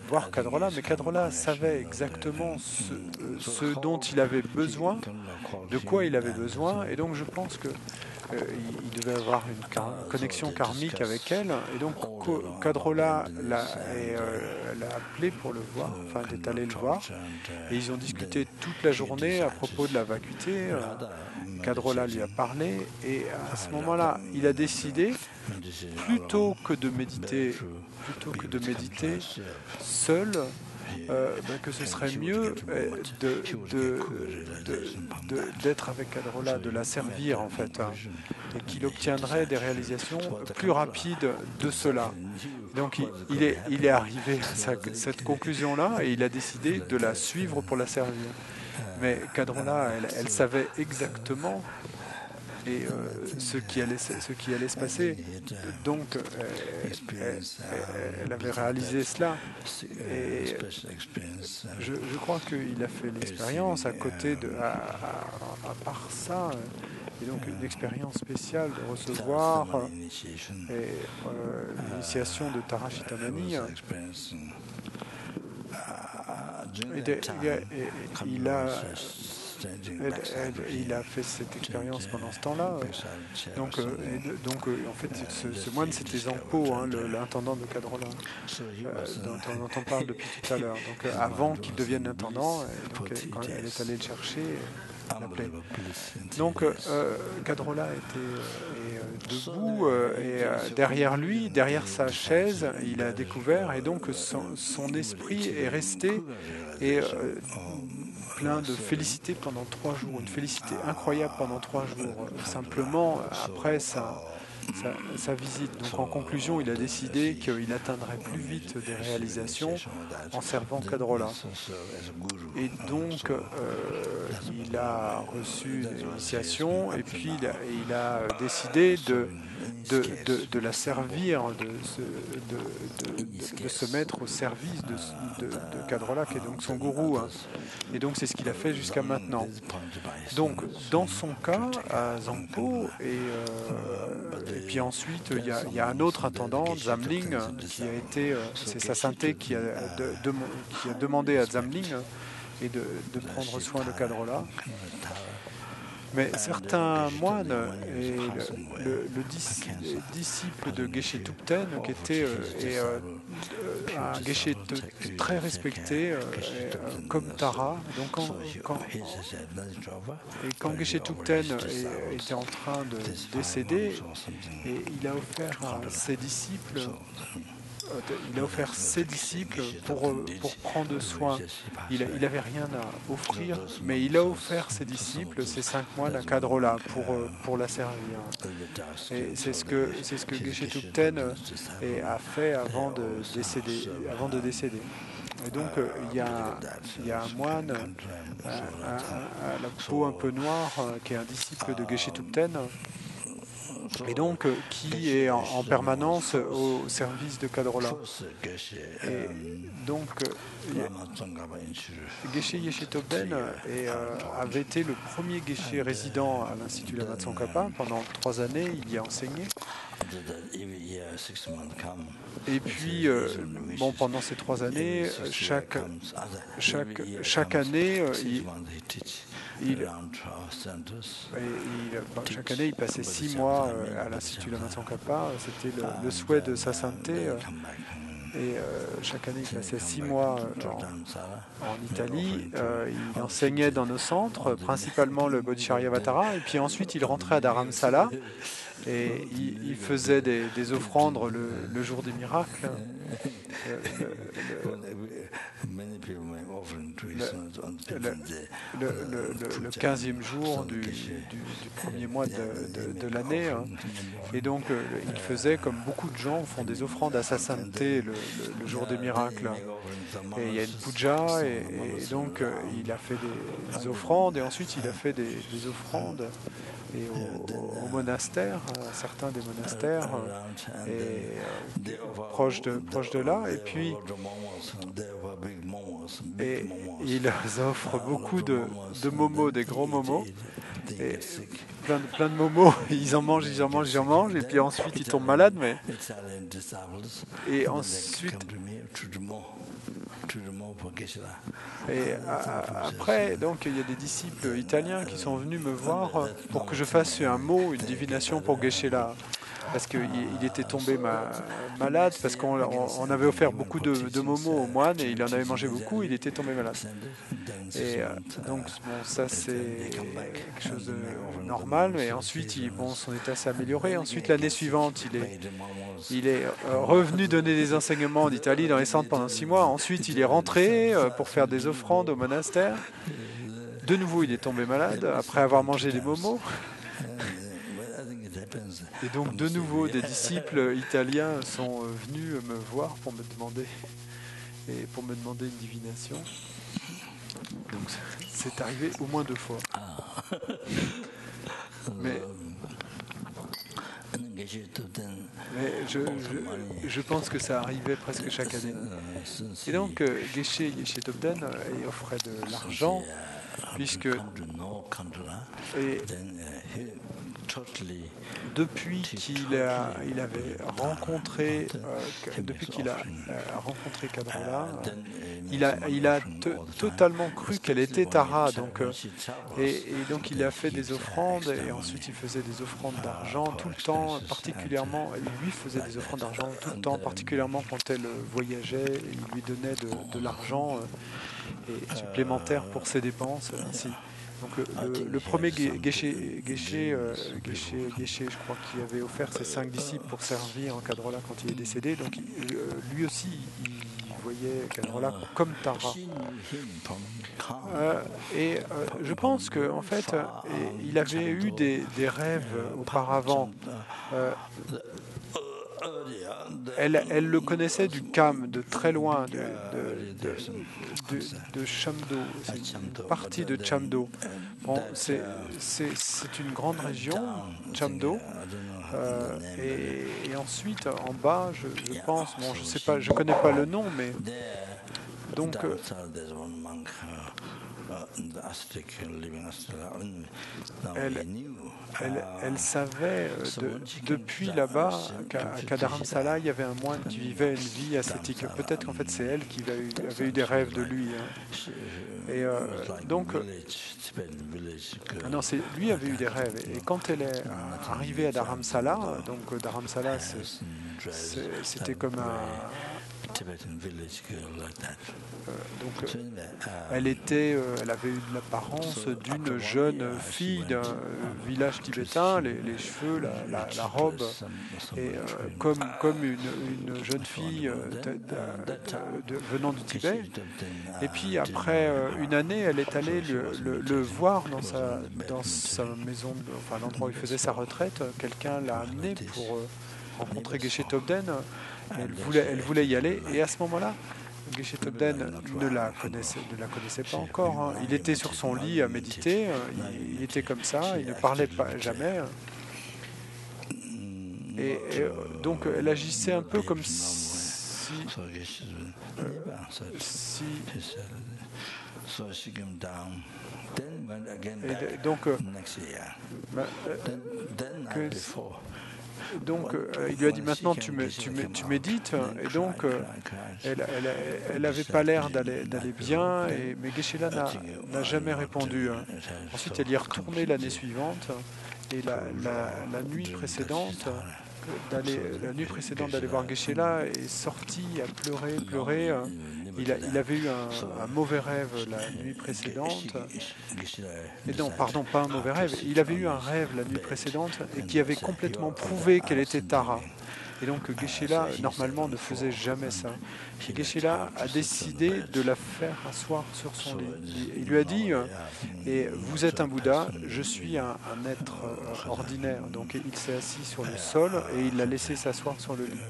voir Kadrola, mais Kadrola savait exactement ce dont il avait besoin, de quoi il avait besoin, et donc je pense que il devait avoir une connexion karmique avec elle, et donc Kadrola l'a appelé pour le voir, enfin d'être allé le voir, et ils ont discuté toute la journée à propos de la vacuité. Kadrola lui a parlé, et à ce moment-là, il a décidé, plutôt que de méditer seul, que ce serait mieux d'être avec Kadrola, de la servir en fait, et qu'il obtiendrait des réalisations plus rapides de cela. Donc il est arrivé à cette conclusion-là, et il a décidé de la suivre pour la servir. Mais Kadrola, elle savait exactement ce qui allait se passer. Donc, elle avait réalisé cela. Et je crois qu'il a fait l'expérience à part ça, et donc une expérience spéciale de recevoir l'initiation de Tara Chitamani. Il a fait cette expérience pendant ce temps-là. Donc, en fait, ce moine, c'était Zampo, l'intendant de Kadrola, dont on parle depuis tout à l'heure. Donc, avant qu'il devienne l'intendant, quand elle est allée le chercher, elle l'appelait. Donc, Kadrola était debout, et derrière lui, derrière sa chaise, il a découvert, et donc son esprit est resté et plein de félicité pendant 3 jours, une félicité incroyable pendant 3 jours, simplement après sa visite. Donc en conclusion, il a décidé qu'il atteindrait plus vite des réalisations en servant Kadrola. Et donc il a reçu l'initiation, et puis il a décidé de la servir, de se mettre au service de Kadrola, qui est donc son gourou. Et donc c'est ce qu'il a fait jusqu'à maintenant. Donc dans son cas, à Zampo, et puis ensuite il y a un autre intendant, Zamling, qui a été, c'est sa sainteté qui a demandé à Zamling et de prendre soin de Kadrola. Mais certains moines, et le disciple de Geshe Thupten, qui était un Geshe très respecté, comme Tara, donc quand Geshe Thupten était en train de décéder, et il a offert à ses disciples pour prendre soin. Il n'avait rien à offrir, mais il a offert ses disciples, ces 5 moines, à Kadrola pour la servir. Et c'est ce que Geshe Thupten a fait avant de décéder. Et donc il y a un moine à la peau un peu noire, qui est un disciple de Geshe Thupten, et donc qui est en permanence au service de Kadrola. Et donc Geshe Yeshe Tobden avait été le premier Geshe résident à l'Institut Lama Tsongkhapa. Pendant 3 années, il y a enseigné. Et puis, pendant ces 3 années, chaque année, chaque année, il passait 6 mois à l'Institut Lama Tsongkhapa. C'était le souhait de sa sainteté. Et chaque année, il passait 6 mois en Italie. Il enseignait dans nos centres, principalement le Bodhisattva, et puis ensuite, il rentrait à Dharamsala. Et il faisait des offrandes le jour des miracles. le 15e jour du premier mois de l'année. Hein. Et donc, il faisait, comme beaucoup de gens font des offrandes à sa sainteté le jour des miracles. Et il y a une puja, et donc il a fait des offrandes, et ensuite il a fait des offrandes et au monastère, à certains des monastères, proches de là. Et puis, et ils offrent beaucoup de momos, des gros momos, et plein de momos, ils en mangent, et puis ensuite ils tombent malades. Et ensuite, après, donc, il y a des disciples italiens qui sont venus me voir pour que je fasse un mot, une divination pour Geshe-la, parce qu'il était tombé malade, parce qu'on avait offert beaucoup de momos au moine et il en avait mangé beaucoup, il était tombé malade. Et donc, bon, ça c'est quelque chose de normal, mais ensuite, son état s'est amélioré. Ensuite, l'année suivante, il est revenu donner des enseignements en Italie dans les centres pendant 6 mois. Ensuite, il est rentré pour faire des offrandes au monastère. De nouveau, il est tombé malade après avoir mangé des momos. Et donc, de nouveau, des disciples italiens sont venus me voir pour me demander une divination. Donc, c'est arrivé au moins 2 fois. Mais je pense que ça arrivait presque chaque année. Et donc, Geshe Tobden offrait de l'argent, puisque depuis qu'il avait rencontré Kadrola, il a totalement cru qu'elle était Tara. Donc, et donc il a fait des offrandes, et ensuite il faisait des offrandes d'argent tout le temps, particulièrement, il lui faisait des offrandes d'argent tout le temps, particulièrement quand elle voyageait, il lui donnait de l'argent supplémentaire pour ses dépenses, ainsi. Donc le premier Geshe, je crois, qui avait offert ses 5 disciples pour servir en Kadrola quand il est décédé, donc lui aussi il voyait Kadrola comme Tara. Et je pense qu'en fait, il avait eu des rêves auparavant. Elle le connaissait du Kham, de très loin, de Chamdo, c'est une partie de Chamdo. Bon, c'est une grande région, Chamdo, et ensuite en bas, je pense, bon, je sais pas, je connais pas le nom, mais donc elle savait depuis là-bas qu'à Dharamsala, il y avait un moine qui vivait une vie ascétique. Peut-être qu'en fait c'est elle qui avait eu des rêves de lui. Hein. Et donc, non, lui avait eu des rêves. Et quand elle est arrivée à Dharamsala, donc Dharamsala, c'était comme un... donc, elle avait eu l'apparence d'une jeune fille d'un village tibétain, les cheveux, la robe, et comme une jeune fille venant du Tibet. Et puis après une année, elle est allée le voir dans sa maison, enfin l'endroit où il faisait sa retraite. Quelqu'un l'a amené pour rencontrer Geshe Tobden. Elle voulait y aller, et à ce moment-là, Geshe Tobden ne la connaissait pas encore. Hein. Il était sur son lit à méditer, il était comme ça, il ne parlait pas jamais. Et donc elle agissait un peu comme si et donc, il lui a dit maintenant tu médites, et donc elle n'avait pas l'air d'aller bien, mais Geshe-la n'a jamais répondu. Hein. Ensuite elle y est retournée l'année suivante, et la nuit précédente d'aller voir Geshe-la, est sorti à pleurer. Il avait eu un mauvais rêve la nuit précédente. Et non, pardon, pas un mauvais rêve. Il avait eu un rêve la nuit précédente et qui avait complètement prouvé qu'elle était Tara. Et donc Geshe-la, normalement, ne faisait jamais ça. Geshe-la a décidé de la faire asseoir sur son lit. Il lui a dit, et vous êtes un Bouddha, je suis un être ordinaire. Donc il s'est assis sur le sol et il l'a laissé s'asseoir sur le lit.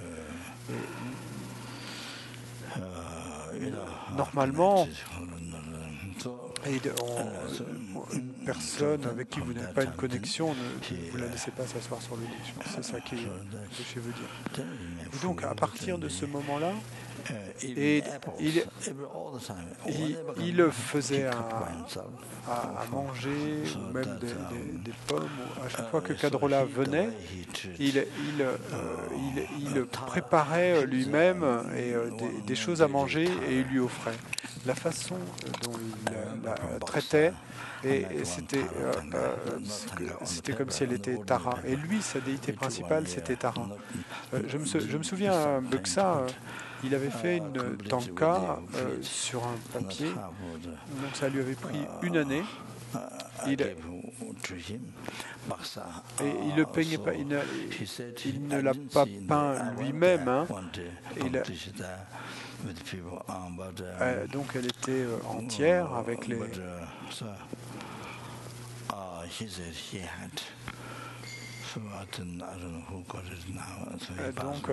Normalement, une personne avec qui vous n'avez pas une connexion, vous ne la laissez pas s'asseoir sur le lit. Je pense que c'est ça que je veux dire. Et donc, à partir de ce moment-là, il faisait à manger, ou même des pommes. À chaque fois que Kadrola venait, il préparait lui-même des choses à manger et il lui offrait. La façon dont il la traitait, et c'était comme si elle était Tara. Et lui, sa déité principale, c'était Tara. Je me souviens, Buksa, il avait fait une tanka sur un papier, donc ça lui avait pris une année. Et il ne peignait pas, il ne l'a pas peint lui-même. Hein. Donc elle était entière avec les. Donc,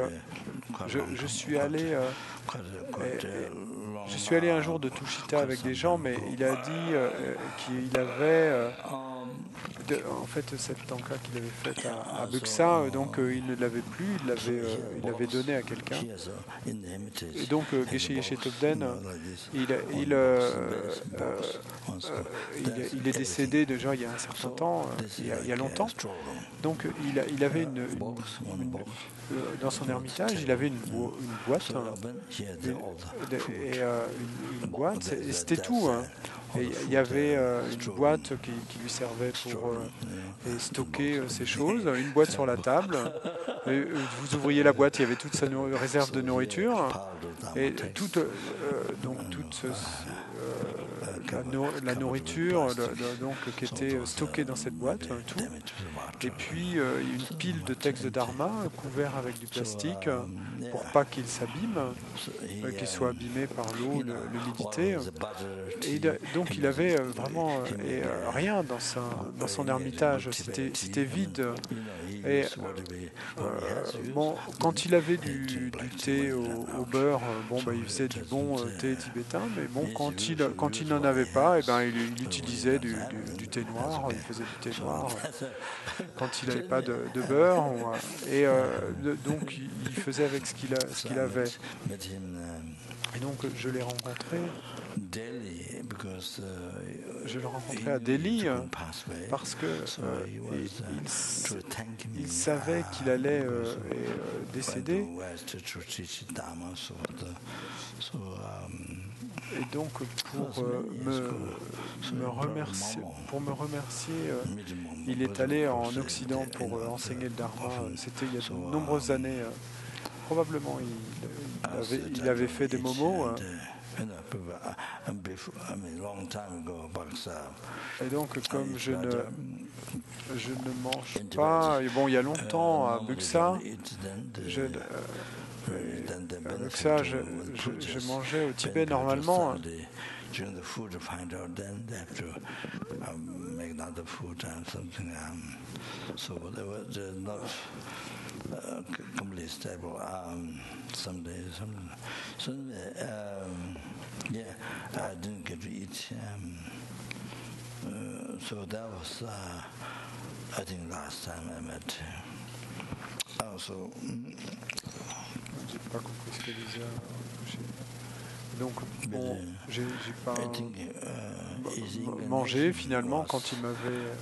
je suis allé un jour de Tushita avec des gens, mais il a dit qu'il avait en fait cette tanka qu'il avait faite à Buksa, donc il ne l'avait plus, il l'avait donné à quelqu'un. Et donc Geshe Tobden, il est décédé déjà il y a un certain temps, il y a longtemps. Donc il avait dans son ermitage, il avait une boîte, une boîte, et c'était tout. Hein. Et il y avait une boîte qui lui servait pour stocker ses choses, une boîte sur la table. Et vous ouvriez la boîte, il y avait toute sa réserve de nourriture et toute la nourriture donc, qui était stockée dans cette boîte, tout. Et puis une pile de textes de Dharma couverts avec du plastique pour pas qu'il s'abîme, qu'il soit abîmé par l'eau, l'humidité. Et donc il avait vraiment rien dans son ermitage, c'était vide. Et bon, quand il avait du thé au beurre, il faisait du bon thé tibétain, mais bon, quand il n'en avait pas, il utilisait du thé noir, il faisait du thé noir quand il n'avait pas de beurre, donc il faisait avec ce qu'il avait. Et donc je l'ai rencontré. Je l'ai rencontré à Delhi parce que il savait qu'il allait décéder. Et donc pour me remercier, il est allé en Occident pour enseigner le Dharma. C'était il y a de nombreuses années. Probablement il avait fait des momos. Et donc, comme je ne mange pas, et bon, il y a longtemps à Buksa, avec ça, je mangeais au Tibet normalement. Completely stable. Some days, I didn't get to eat. So that was, I think, last time I met. Also. J'ai pas compris ce qu'elle disait. Donc, bon, j'ai pas mangé finalement quand il m'avait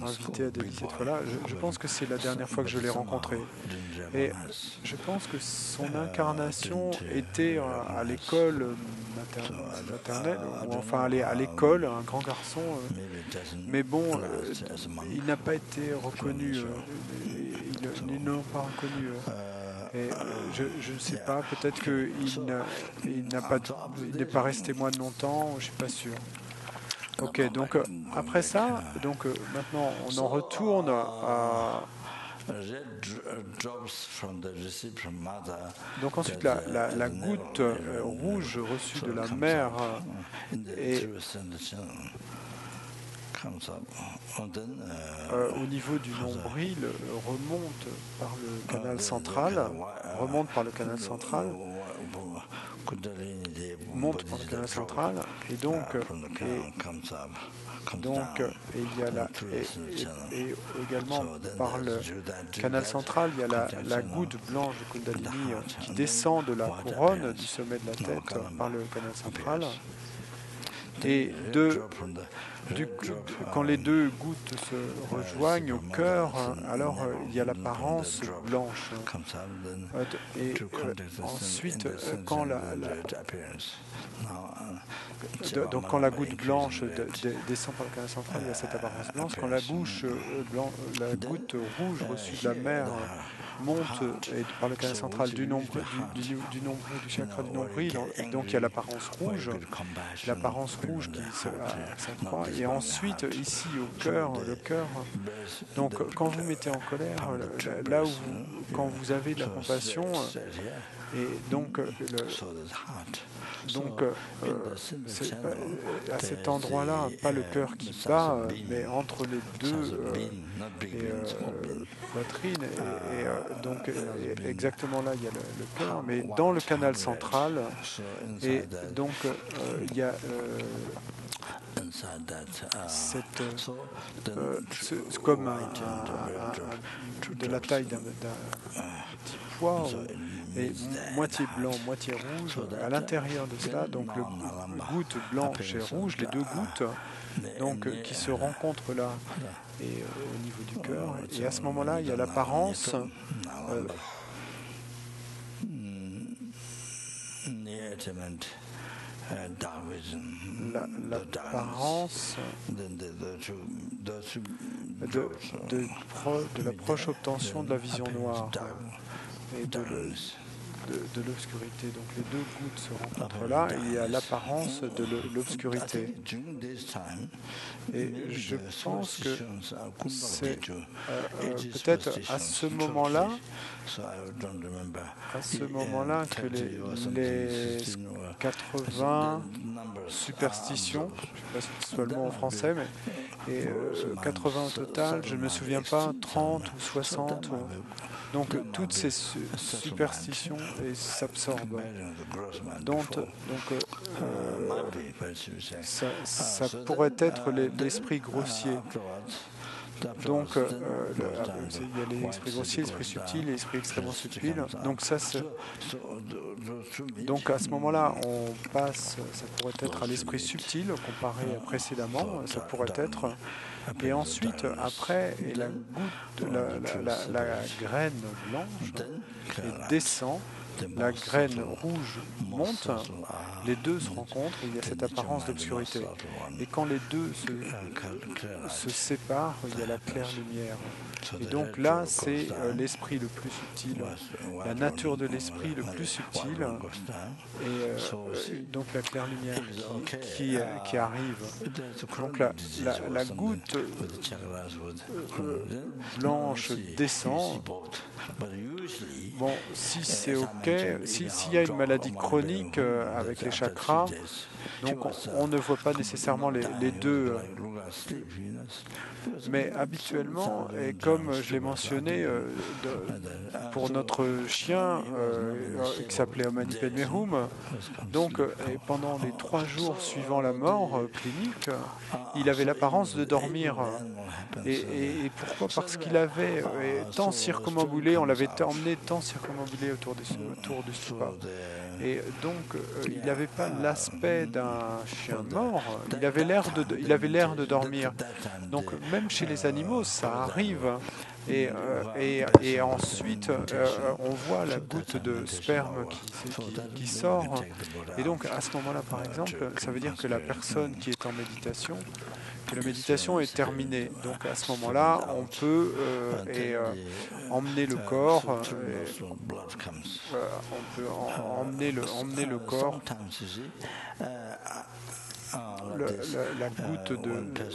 invité à Delhi cette fois-là. Je pense que c'est la dernière fois que je l'ai rencontré. Et je pense que son incarnation était à l'école maternelle, ou enfin à l'école, un grand garçon. Mais bon, il n'a pas été reconnu. Ils ne l'ont pas reconnu. Et je ne sais pas, peut-être qu'il n'est pas resté moins de longtemps, je ne suis pas sûr. Ok, donc après ça, donc maintenant on en retourne Donc ensuite, la goutte rouge reçue de la mère est au niveau du nombril remonte par le canal central, monte par le canal central, et donc il y a et également par le canal central, il y a la goutte blanche de Kundalini qui descend de la couronne du sommet de la tête par le canal central. Et quand les deux gouttes se rejoignent au cœur, alors il y a l'apparence blanche. Et ensuite, quand quand la goutte blanche descend par le canal central, il y a cette apparence blanche. Quand la goutte rouge reçue de la mer monte par le canal central du nombril, du chakra du nombril, donc il y a l'apparence rouge qui s'accroît. Et ensuite, ici au cœur, le cœur. Donc, quand vous mettez en colère, là où quand vous avez de la compassion, et donc c'est à cet endroit-là, pas le cœur qui bat, mais entre les deux poitrines, donc exactement là il y a le cœur, mais dans le canal central, et donc il y a c'est comme de la taille d'un petit pois, et moitié blanc, moitié rouge. À l'intérieur de cela, donc le goutte blanche et rouge, les deux gouttes, donc qui se rencontrent là et au niveau du cœur. Et à ce moment-là, il y a l'apparence. L'apparence de la proche obtention de la vision noire et de l'obscurité. Donc les deux gouttes se rencontrent là et il y a l'apparence de l'obscurité. Et je pense que c'est peut-être à ce moment-là que les 80 superstitions, je ne sais pas si c'est soit le mot en français, mais 80 au total, je ne me souviens pas, 30 ou 60. Donc toutes ces superstitions s'absorbent. Ça pourrait être l'esprit grossier. Donc, il y a l'esprit grossier, l'esprit subtil, l'esprit extrêmement subtil. Donc, à ce moment-là, on passe, ça pourrait être à l'esprit subtil comparé précédemment, ça pourrait être. Et ensuite, après, la graine blanche descend. La graine rouge monte, les deux se rencontrent et il y a cette apparence d'obscurité. Et quand les deux se séparent, il y a la claire lumière. Et donc là, c'est l'esprit le plus subtil, la nature de l'esprit le plus subtil, et donc la claire lumière qui arrive. Donc la goutte blanche descend. Bon, si c'est OK, s'il y a une maladie chronique avec les chakras, donc on ne voit pas nécessairement les deux. Mais habituellement, et comme je l'ai mentionné, pour notre chien qui s'appelait Omani Padme Hum, donc pendant les 3 jours suivant la mort clinique, il avait l'apparence de dormir. Et pourquoi? Parce qu'il avait tant circumambulé, on l'avait emmené tant circumambulé autour du stupa. Et donc, il n'avait pas l'aspect d'un chien mort, il avait l'air de dormir. Donc, même chez les animaux, ça arrive. Et ensuite, on voit la goutte de sperme qui sort. Et donc, à ce moment-là, par exemple, ça veut dire que la personne qui est en méditation, que la méditation est terminée. Donc, à ce moment-là, on peut emmener le corps. On peut emmener le corps. La goutte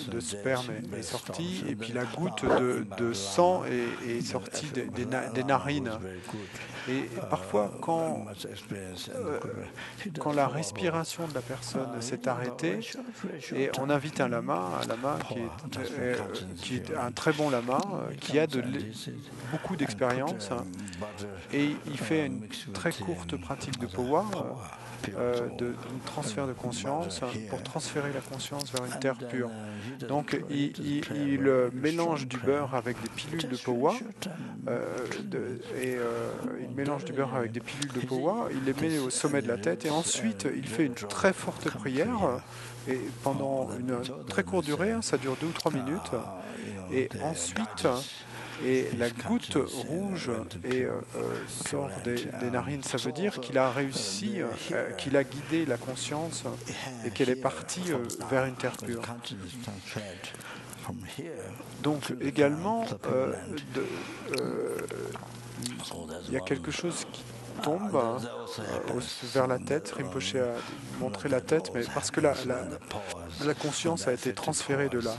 de sperme est sortie et puis la goutte de sang est sorti des narines. Et parfois, quand la respiration de la personne s'est arrêtée, et on invite un lama qui est un très bon lama, qui a beaucoup d'expérience, et il fait une très courte pratique de powa, de transfert de conscience, pour transférer la conscience vers une terre pure. Donc il mélange du beurre avec des pilules de powa, il mélange du beurre avec des pilules de powa, il les met au sommet de la tête, et ensuite il fait une très forte prière, et pendant une très courte durée, ça dure 2 ou 3 minutes, et ensuite la goutte rouge sort des narines. Ça veut dire qu'il a réussi, qu'il a guidé la conscience et qu'elle est partie vers une terre pure. Donc également, il y a quelque chose qui tombe vers la tête. Rinpoché a montré la tête, mais parce que la conscience a été transférée de là.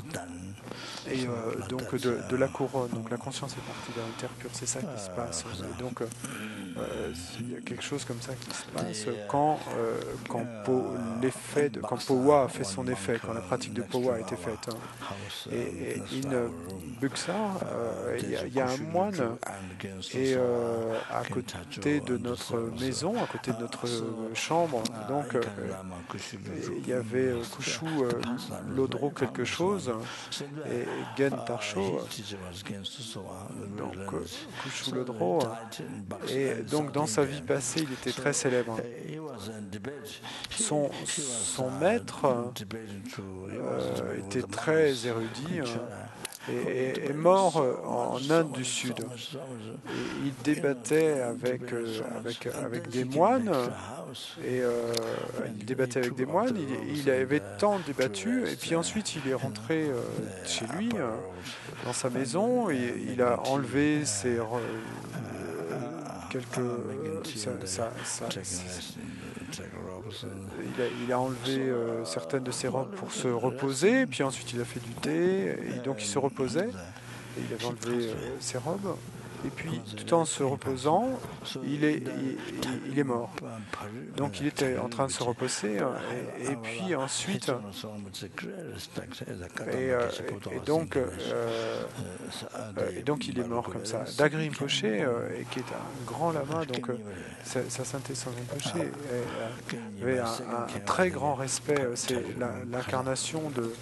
Et donc de la couronne, donc la conscience est partie vers une terre pure, c'est ça qui se passe. Et donc il y a quelque chose comme ça qui se passe quand Powa a fait son effet, quand la pratique de Powa a été faite. Et in Buksa, il y a un moine et à côté de notre maison, à côté de notre chambre, donc il y avait Kushu Lodro quelque chose et Gen Tarsho, donc Kushu Lodro, et donc dans sa vie passée il était très célèbre. Son maître était très érudit et est mort en Inde du Sud. Et il débattait avec des moines, et il avait tant débattu, et puis ensuite il est rentré chez lui, dans sa maison, et il a enlevé ses il a enlevé certaines de ses robes pour se reposer, puis ensuite il a fait du thé, et donc il se reposait, et il avait enlevé ses robes, et puis tout en se reposant, il est mort. Donc il était en train de se reposer, et puis ensuite, donc il est mort comme ça. Dagri Rinpoche, qui est un grand lama, donc sa sainteté sans Rinpoche, avait un très grand respect. C'est l'incarnation de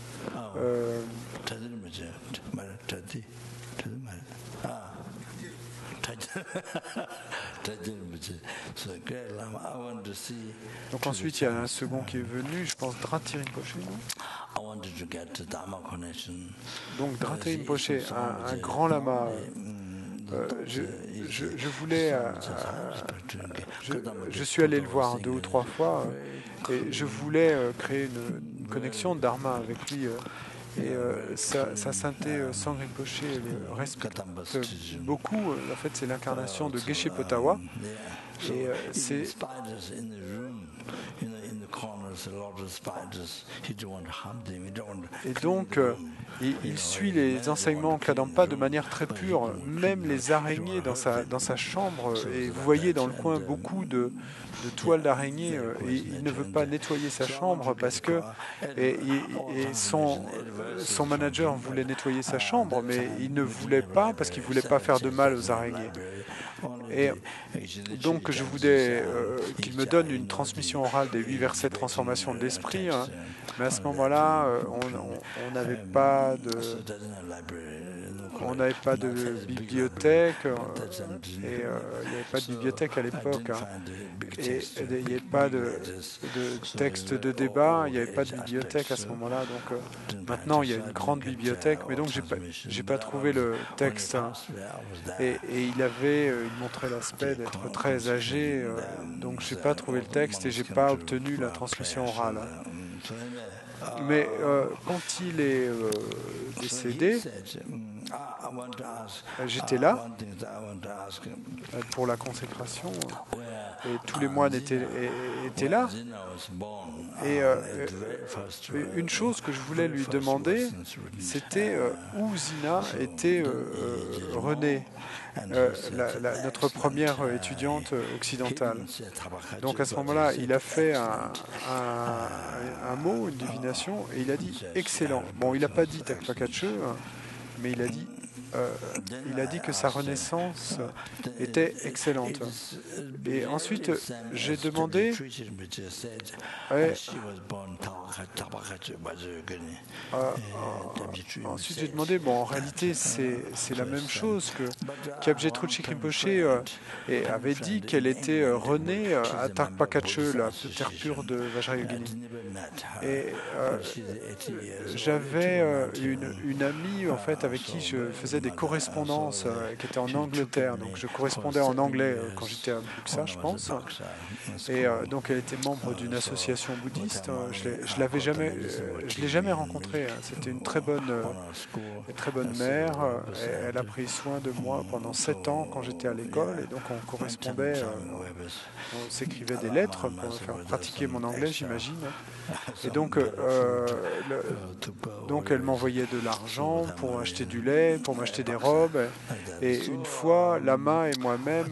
donc ensuite il y a un second qui est venu, je pense Drati Rinpoche, non ? Donc Drati Rinpoche, un grand lama. Je voulais, je suis allé le voir 2 ou 3 fois, et je voulais créer une connexion de Dharma avec lui. Et sa sainteté Sangye Rinpoche le respecte beaucoup. En fait, c'est l'incarnation de Geshe Potawa. Et donc, il suit les enseignements Kadampa de manière très pure, même les araignées dans sa chambre. Et vous voyez dans le coin beaucoup de toiles d'araignées. Et il ne veut pas nettoyer sa chambre parce que son manager voulait nettoyer sa chambre, mais il ne voulait pas parce qu'il ne voulait pas faire de mal aux araignées. Et donc je voulais qu'il me donne une transmission orale des 8 versets de transformation de l'esprit, hein. Mais à ce moment-là, on n'avait pas de bibliothèque, et il n'y avait pas de bibliothèque à l'époque, hein. Et il n'y avait pas de texte de débat, il n'y avait pas de bibliothèque à ce moment-là. Donc maintenant il y a une grande bibliothèque, mais donc j'ai pas trouvé le texte, hein. Et il montrait l'aspect d'être très âgé, donc j'ai pas trouvé le texte et j'ai pas obtenu la transmission orale. Mais quand il est décédé, j'étais là pour la consécration et tous les moines étaient là. Et une chose que je voulais lui demander, c'était où Zina était Renée, notre première étudiante occidentale. Donc à ce moment-là, il a fait un mot, une divination, et il a dit excellent. Bon, il n'a pas dit Takpakache, mais il a dit que sa renaissance était excellente. Et ensuite, j'ai demandé, bon, en réalité, c'est la même chose que Kyabje Trungchen Rinpoche avait dit qu'elle était renée à Tarpakache, la terre pure de Vajrayogini. Et j'avais une amie en fait avec qui je faisais des correspondances qui était en Angleterre, donc je correspondais en anglais quand j'étais à Buxa, je pense. Et donc elle était membre d'une association bouddhiste. Je l'ai jamais rencontrée. C'était une très bonne mère. Elle a pris soin de moi pendant 7 ans quand j'étais à l'école, et donc on correspondait, on s'écrivait des lettres pour me faire pratiquer mon anglais, j'imagine. Et donc elle m'envoyait de l'argent pour acheter du lait, pour m'acheter des robes. Et une fois, Lama et moi-même,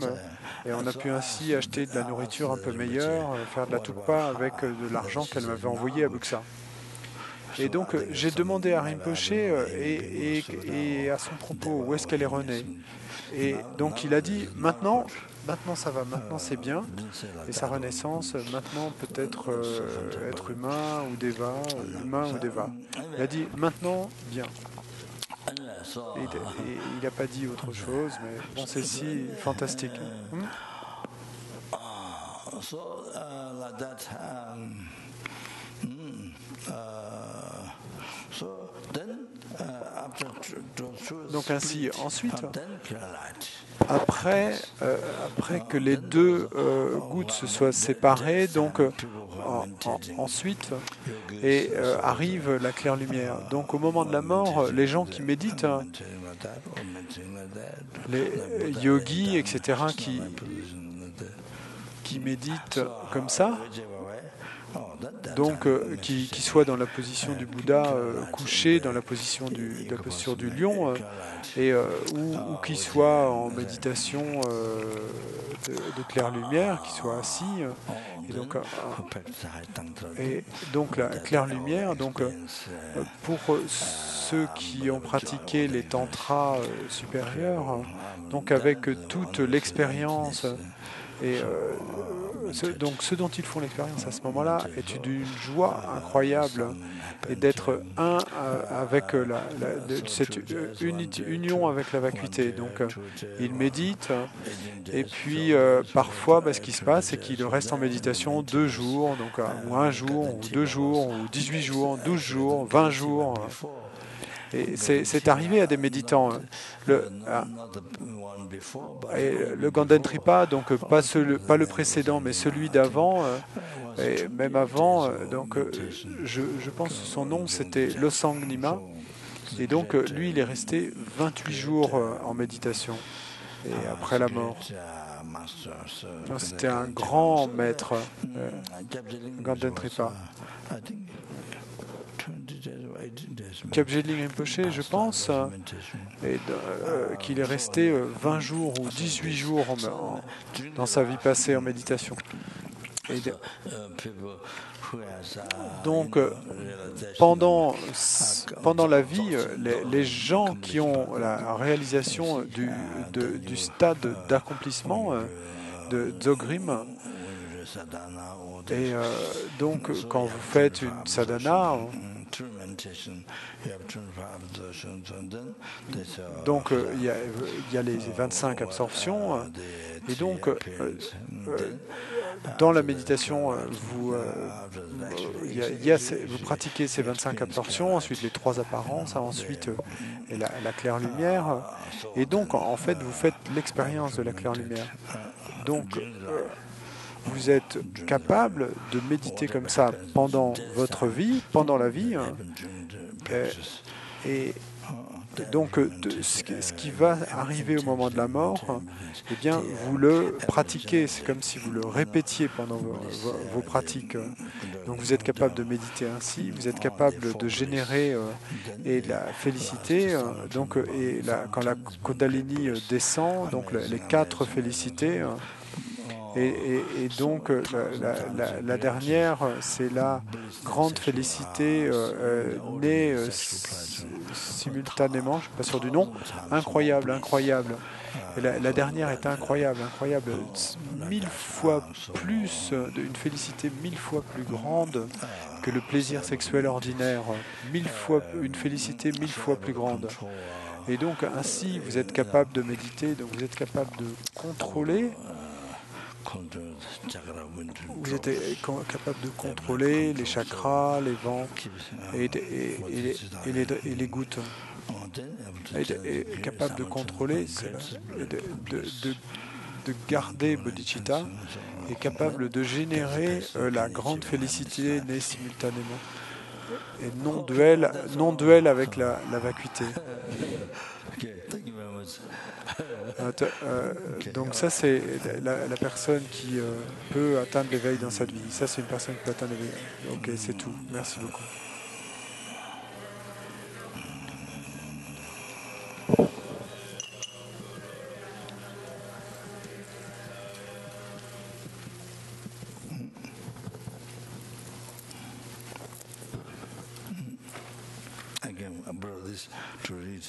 et on a pu ainsi acheter de la nourriture un peu meilleure, faire de la tukpa avec de l'argent qu'elle m'avait envoyé à Buxa. Et donc j'ai demandé à Rinpoche et à son propos où est-ce qu'elle est renée. Et donc il a dit maintenant ça va, maintenant c'est bien. Et sa renaissance, maintenant peut-être être humain ou déva. Il a dit maintenant bien. Et il n'a pas dit autre chose, mais bon, c'est si fantastique. Donc ainsi, ensuite, après que les deux gouttes se soient séparées, donc ensuite arrive la claire lumière. Donc au moment de la mort, les gens qui méditent, les yogis, etc., qui méditent comme ça, donc qui soit dans la position du Bouddha couché, dans la posture du lion, ou qui soit en méditation de claire lumière, qui soit assis. Et donc la claire lumière, donc pour ceux qui ont pratiqué les tantras supérieurs, donc avec toute l'expérience et donc ce dont ils font l'expérience à ce moment-là est d'une joie incroyable, et d'être un avec cette union avec la vacuité. Donc ils méditent, et puis parfois ce qui se passe, c'est qu'ils restent en méditation 2 jours, donc ou 1 jour, ou 2 jours, ou 18 jours, 12 jours, 20 jours. Et c'est arrivé à des méditants. Le Ganden Tripa, donc pas le précédent, mais celui d'avant, et même avant, donc je pense que son nom c'était Losang Nima. Et donc lui, il est resté 28 jours en méditation, et après la mort. C'était un grand maître, Ganden Tripa. Kyabje Rinpoche, je pense, qu'il est resté 20 jours ou 18 jours dans sa vie passée en méditation. Donc, pendant la vie, les gens qui ont la réalisation du stade d'accomplissement de Dzogrim, et donc quand vous faites une sadhana, donc il y a les 25 absorptions, et donc dans la méditation vous pratiquez ces 25 absorptions, ensuite les 3 apparences, ensuite la claire lumière, et donc en fait vous faites l'expérience de la claire lumière. Donc vous êtes capable de méditer comme ça pendant votre vie, pendant la vie, et donc ce qui va arriver au moment de la mort, eh bien, vous le pratiquez. C'est comme si vous le répétiez pendant vos pratiques. Donc vous êtes capable de méditer ainsi, vous êtes capable de générer et la félicité. Quand la Kundalini descend, donc les 4 félicités. Et donc la dernière, c'est la grande félicité née simultanément, je ne suis pas sûr du nom, incroyable, incroyable. Et la dernière est incroyable, incroyable, 1000 fois plus, une félicité 1000 fois plus grande que le plaisir sexuel ordinaire, 1000 fois, une félicité 1000 fois plus grande. Et donc ainsi, vous êtes capable de méditer, donc vous êtes capable de contrôler. Vous êtes capable de contrôler les chakras, les vents et les gouttes. Et capable de contrôler, de garder bodhicitta, et capable de générer la grande félicité née simultanément. Et non duel avec la vacuité. Donc ça, c'est la personne qui peut atteindre l'éveil dans cette vie. Ça, c'est une personne qui peut atteindre l'éveil. Ok, c'est tout. Merci beaucoup. Again, I brought this to read.